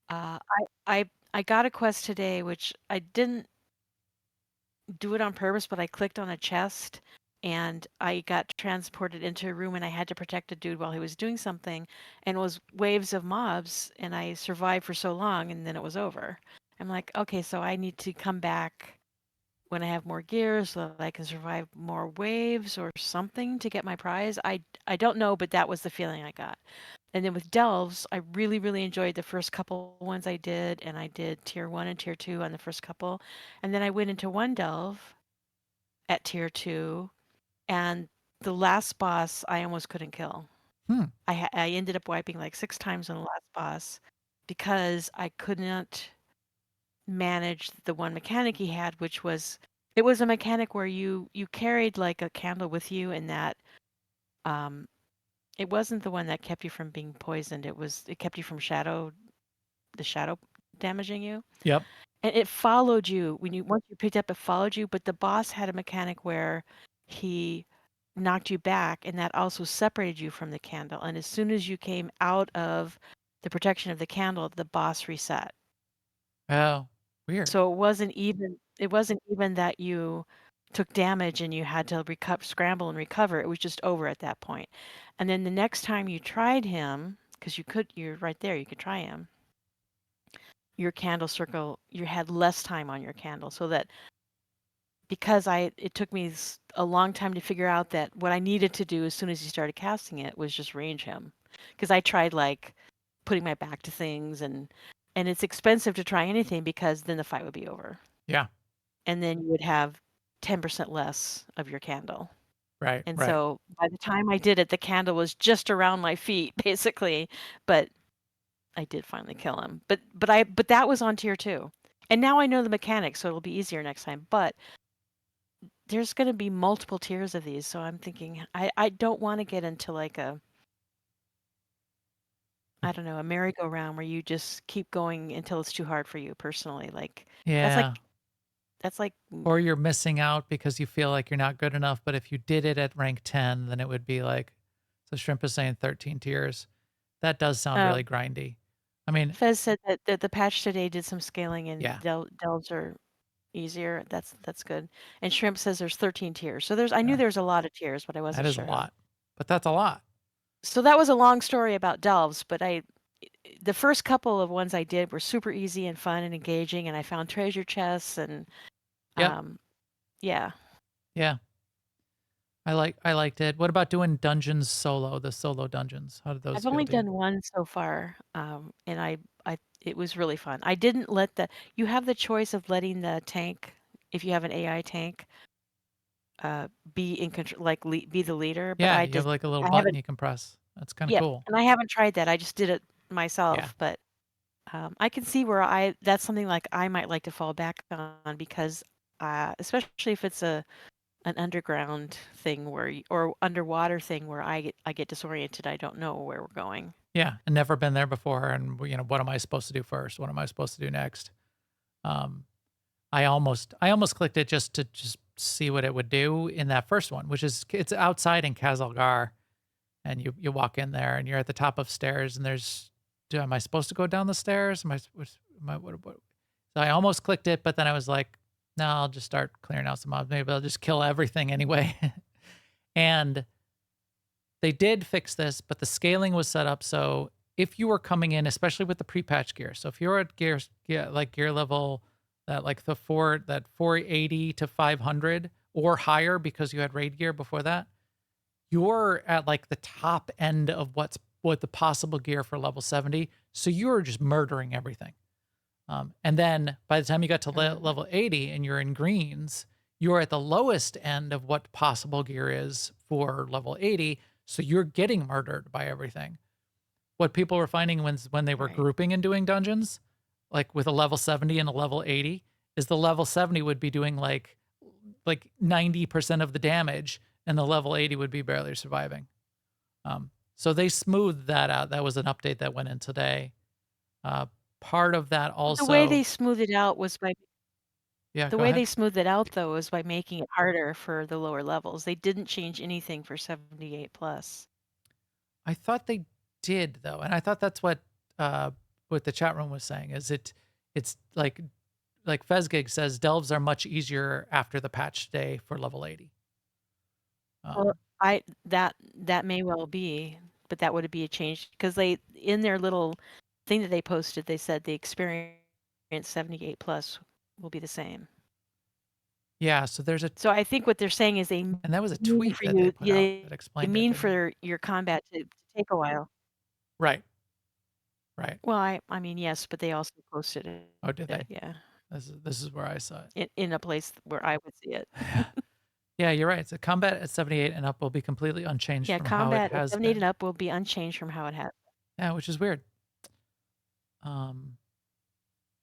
I got a quest today, which I didn't do it on purpose, but I clicked on a chest and I got transported into a room and I had to protect a dude while he was doing something, and it was waves of mobs and I survived for so long and then it was over. I'm like, okay, so I need to come back when I have more gear so that I can survive more waves or something to get my prize. I don't know, but that was the feeling I got. And then with delves, I really, really enjoyed the first couple ones I did, and I did tier 1 and tier 2 on the first couple. And then I went into one delve at tier 2, and the last boss I almost couldn't kill. I ended up wiping like 6 times on the last boss because I couldn't manage the one mechanic he had, which was it was a mechanic where you carried like a candle with you, and that it wasn't the one that kept you from being poisoned. It kept you from the shadow damaging you. Yep. And it followed you once you picked up. It followed you, but the boss had a mechanic where he knocked you back, and that also separated you from the candle. And as soon as you came out of the protection of the candle, the boss reset. Oh, weird. So it wasn't even that you took damage and you had to scramble and recover. It was just over at that point. And then the next time you tried him, because you're right there, you could try him. Your candle circle, you had less time on your candle, so that because it took me a long time to figure out that what I needed to do as soon as he started casting it was just range him, because I tried like putting my back to things, and it's expensive to try anything because then the fight would be over. Yeah. And then you would have 10% less of your candle. Right. And Right. so by the time I did it, the candle was just around my feet, basically. But I did finally kill him. But that was on tier 2. And now I know the mechanics, so it'll be easier next time. But there's going to be multiple tiers of these, so I'm thinking I don't want to get into like I don't know, a merry-go-round where you just keep going until it's too hard for you personally. Like Yeah. that's like Or you're missing out because you feel like you're not good enough. But if you did it at rank 10, then it would be like, so Shrimp is saying 13 tiers. That does sound really grindy. I mean, Fez said that the patch today did some scaling and yeah, delves are easier. That's good. And Shrimp says there's 13 tiers. So I knew yeah, there was a lot of tiers, but I that wasn't is a sure how. lot. But that's a lot. So that was a long story about delves, but the first couple of ones I did were super easy and fun and engaging, and I found treasure chests and Yep. yeah. Yeah. I liked it. What about doing dungeons solo, the solo dungeons? How did those I've feel only to you? done one so far, and it was really fun. I didn't let you have the choice of letting the tank, if you have an AI tank, be in control, like be the leader. But Yeah, you have like a little I button haven't, you can press. That's kind of yeah, cool. and I haven't tried that. I just did it Yeah. myself. But I can see where that's something like I might like to fall back on because, especially if it's an underground thing or underwater thing where I get disoriented. I don't know where we're going. Yeah. And never been there before. And, what am I supposed to do first? What am I supposed to do next? Um, I almost clicked it just to see what it would do in that first one, which is it's outside in Kazalgar, and you walk in there and you're at the top of stairs and am I supposed to go down the stairs? What? So I almost clicked it, but then I was like, no, I'll just start clearing out some mobs. Maybe I'll just kill everything anyway. And they did fix this, but the scaling was set up so if you were coming in, especially with the pre-patch gear, so if you're at gear level that 480 to 500 or higher because you had raid gear before that, you're at like the top end of what the possible gear for level 70. So you're just murdering everything. And then by the time you got to level 80 and you're in greens, you're at the lowest end of what possible gear is for level 80. So you're getting murdered by everything. What people were finding when they were Right. grouping and doing dungeons, like with a level 70 and a level 80, is the level 70 would be doing like 90% of the damage, and the level 80 would be barely surviving. So they smoothed that out. That was an update that went in today. Part of that also, The way they smoothed it out was by yeah, the go way ahead. they smoothed it out though was by making it harder for the lower levels. They didn't change anything for 78 plus. I thought they did though, and I thought that's what the chat room was saying. It's like Fezgig says, delves are much easier after the patch day for level 80. Well, that may well be, but that would be a change because they in their little thing that they posted, they said the experience 78 plus will be the same. Yeah, so So I think what they're saying is and that was a mean tweet for that they you, put out that they explained it, mean didn't it? for your combat to take a while. Right, right. Well, I mean, yes, but they also posted it. Oh, did they? Yeah, This is where I saw it. in a place where I would see it. Yeah, you're right. So combat at 78 and up will be completely unchanged Yeah, from how it combat at has 78 and been. up will be unchanged from how it has. Yeah, which is weird.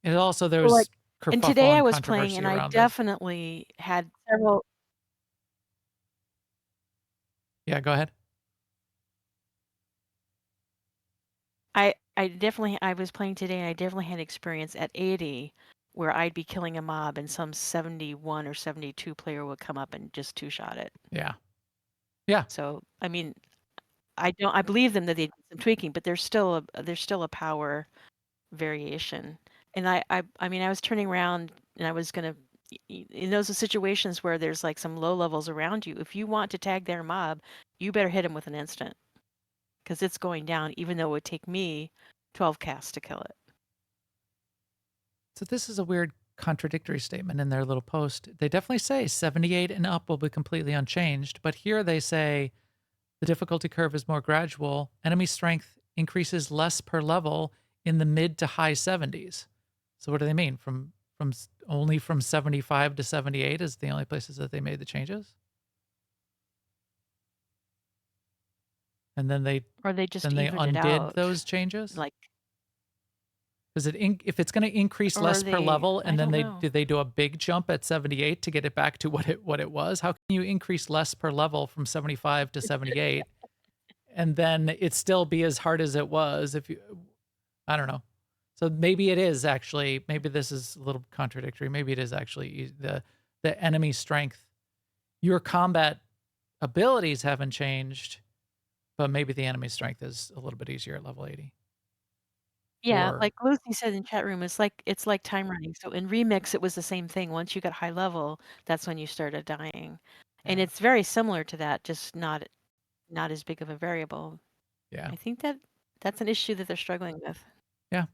It also there Well, like, was and kerfuffle today I and was playing, controversy and I around it. definitely had several. Yeah, go ahead. I was playing today, and I definitely had experience at 80 where I'd be killing a mob, and some 71 or 72 player would come up and just two-shot it. Yeah. Yeah. So, I mean, I believe them that they did some tweaking, but there's still a power variation. And I mean, I was turning around and I was gonna, in those situations where there's like some low levels around you, if you want to tag their mob, you better hit them with an instant because it's going down, even though it would take me 12 casts to kill it. So this is a weird contradictory statement in their little post. They definitely say 78 and up will be completely unchanged, but here they say the difficulty curve is more gradual. Enemy strength increases less per level in the mid to high 70s. So what do they mean? Only from 75 to 78 is the only places that they made the changes? And then they Or they just then they evened it undid out. those changes? Like, Is it if it's going to increase or less per level, I and then don't know. did they do a big jump at 78 to get it back to what it was? How can you increase less per level from 75 to 78, and then it still be as hard as it was? If you, I don't know. So maybe it is actually. Maybe this is a little contradictory. Maybe it is actually the enemy strength. Your combat abilities haven't changed, but maybe the enemy strength is a little bit easier at level 80. Yeah, Or like Lucy said in chat room, it's like time running. So in Remix, it was the same thing. Once you got high level, that's when you started dying, and yeah, it's very similar to that, just not as big of a variable. yeah. I think that's an issue that they're struggling with. Yeah.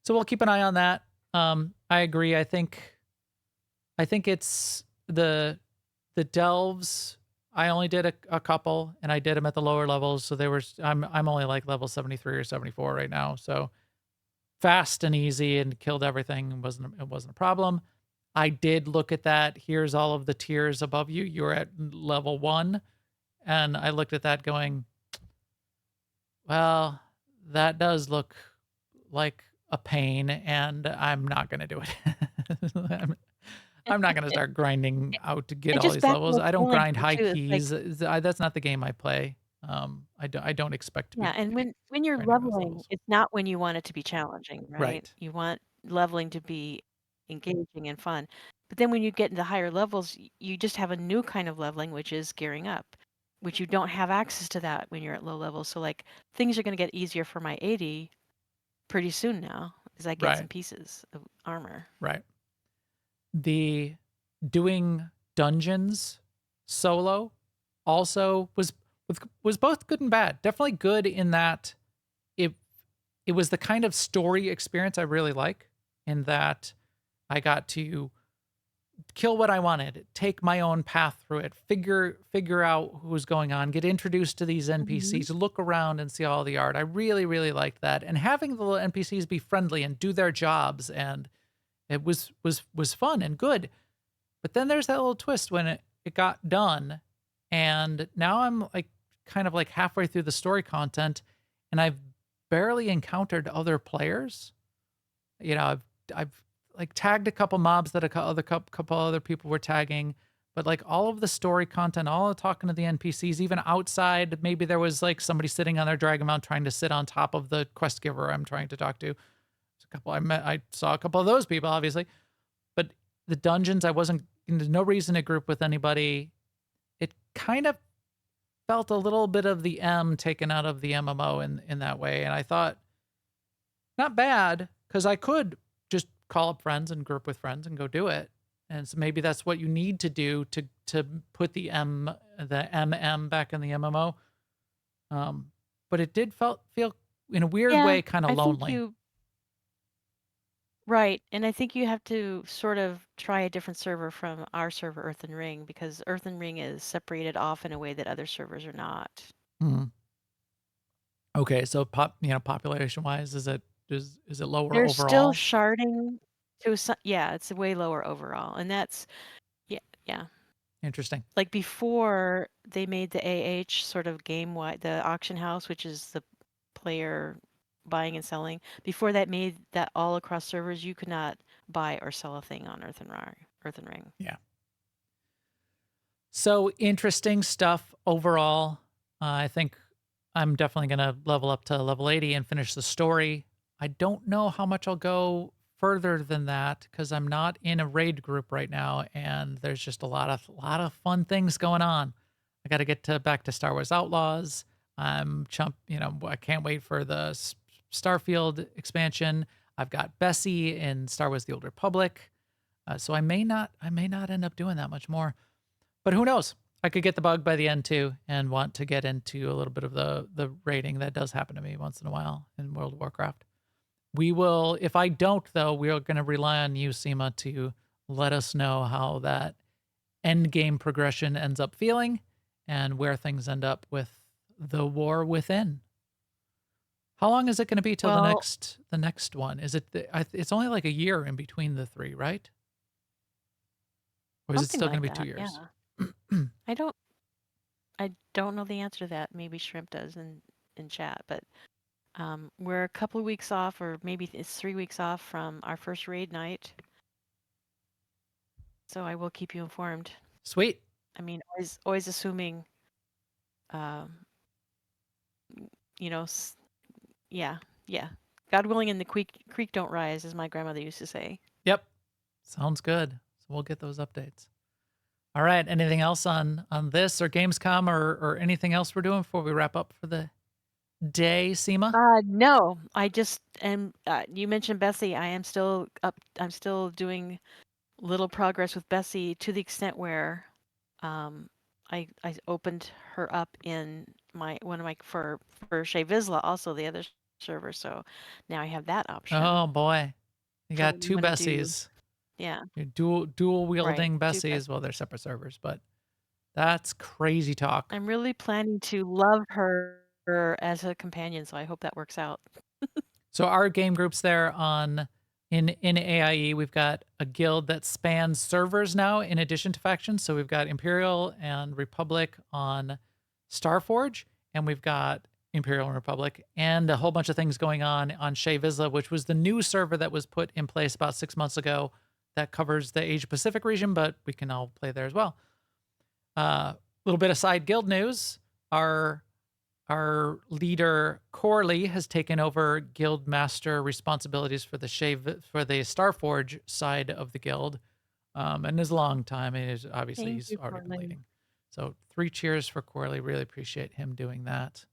So we'll keep an eye on that. I agree. I think it's the delves. I only did a couple, and I did them at the lower levels. So they were. I'm only like level 73 or 74 right now. So fast and easy, and killed everything. It wasn't a problem. I did look at that. Here's all of the tiers above you. You're at level 1, and I looked at that going, well, that does look like a pain, and I'm not going to do it. I'm not going to start grinding out to get And all just these back to levels. what's I don't grind challenging high too. It's like, keys. That's not the game I play. I don't expect to be yeah, and when you're grinding those leveling, levels. it's not when you want it to be challenging, right? Right. You want leveling to be engaging and fun. But then when you get into higher levels, you just have a new kind of leveling, which is gearing up, which you don't have access to that when you're at low levels. So like things are going to get easier for my 80 pretty soon now as I get some Right. pieces of armor. Right. The doing dungeons solo also was both good and bad. Definitely good in that it it was the kind of story experience I really like, in that I got to kill what I wanted, take my own path through it, figure out what was going on, get introduced to these Mhm. NPCs, look around and see all the art. I really, really liked that. And having the little NPCs be friendly and do their jobs, and it was fun and good. But then there's that little twist when it got done, and now I'm like kind of like halfway through the story content, and I've barely encountered other players. You know, I've like tagged a couple mobs that couple other people were tagging, but like all of the story content, all of talking to the NPCs, even outside, maybe there was like somebody sitting on their dragon mount trying to sit on top of the quest giver I'm trying to talk to. There's a couple I saw a couple of those people, obviously, but the dungeons, I wasn't, there's no reason to group with anybody. It kind of felt a little bit of the M taken out of the MMO in that way, and I thought, not bad, because I could just call up friends and group with friends and go do it. And so maybe that's what you need to do to put the MM back in the MMO. But it did feel in a weird Yeah, way kind of I think lonely. right. And I think you have to sort of try a different server from our server, Earthen Ring, because Earthen Ring is separated off in a way that other servers are not. Mhm. Okay, so population wise, is it lower They're still overall? sharding to some, yeah, it's way lower overall. And that's, yeah, yeah. Interesting. Like before they made the AH sort of game wide, the auction house, which is the player buying and selling. Before that made that all across servers, you could not buy or sell a thing on Earthen Ring. Yeah. So interesting stuff overall. I think I'm definitely going to level up to level 80 and finish the story. I don't know how much I'll go further than that because I'm not in a raid group right now, and there's just a lot of fun things going on. I got to get back to Star Wars Outlaws. I can't wait for the Starfield expansion. I've got Bessie in Star Wars: The Old Republic. So I may not end up doing that much more. But who knows? I could get the bug by the end too and want to get into a little bit of the raiding. That does happen to me once in a while in World of Warcraft. We will, if I don't though, we're going to rely on you, Sema, to let us know how that end game progression ends up feeling and where things end up with the war within. How long is it going to be till Well, the next one? Is it it's only like a year in between the three, right? Or is it something still going to like be 2 that. years? Yeah. I don't know the answer to that. Maybe Shrimp does in chat, but we're a couple of weeks off, or maybe it's 3 weeks off from our first raid night. So I will keep you informed. Sweet. I mean, always assuming, um, you know, yeah. God willing, and the creek don't rise, as my grandmother used to say. Yep. Sounds good. So we'll get those updates. All right. Anything else on this or Gamescom or anything else we're doing before we wrap up for the day, Sema? No, I just am. You mentioned Bessie. I am still up. I'm still doing little progress with Bessie to the extent where, I opened her up in one of my for Shea Vizsla, also the other server. So now I have that option Oh boy. You for got when you two want to do. Bessies. Yeah, You're dual right. wielding Do Bessie. Bessies. Well, they're separate servers, but that's crazy talk. I'm really planning to love her as a companion, so I hope that works out. So our game groups there in AIE, we've got a guild that spans servers now in addition to factions. So we've got Imperial and Republic on Starforge, and we've got Imperial and Republic, and a whole bunch of things going on Shea Vizsla, which was the new server that was put in place about 6 months ago that covers the Asia Pacific region, but we can all play there as well. A little bit of side guild news. Our leader Corley has taken over guild master responsibilities for the Starforge side of the guild, and is a long time. And obviously Thank he's you, already been Corley. leading. So 3 cheers for Corley. Really appreciate him doing that.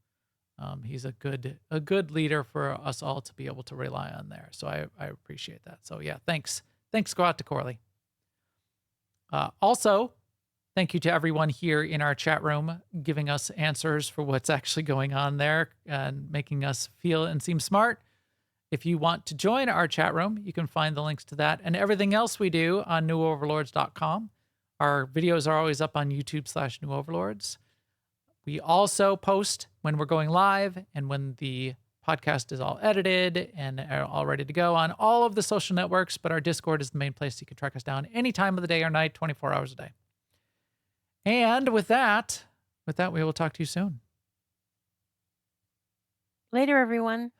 He's a good leader for us all to be able to rely on there. So I appreciate that. So yeah, thanks go out to Corley. Also, thank you to everyone here in our chat room giving us answers for what's actually going on there and making us feel and seem smart. If you want to join our chat room, you can find the links to that and everything else we do on newoverlords.com. Our videos are always up on YouTube/newoverlords. We also post when we're going live and when the podcast is all edited and all ready to go on all of the social networks, but our Discord is the main place you can track us down any time of the day or night, 24 hours a day. And with that, we will talk to you soon. Later, everyone.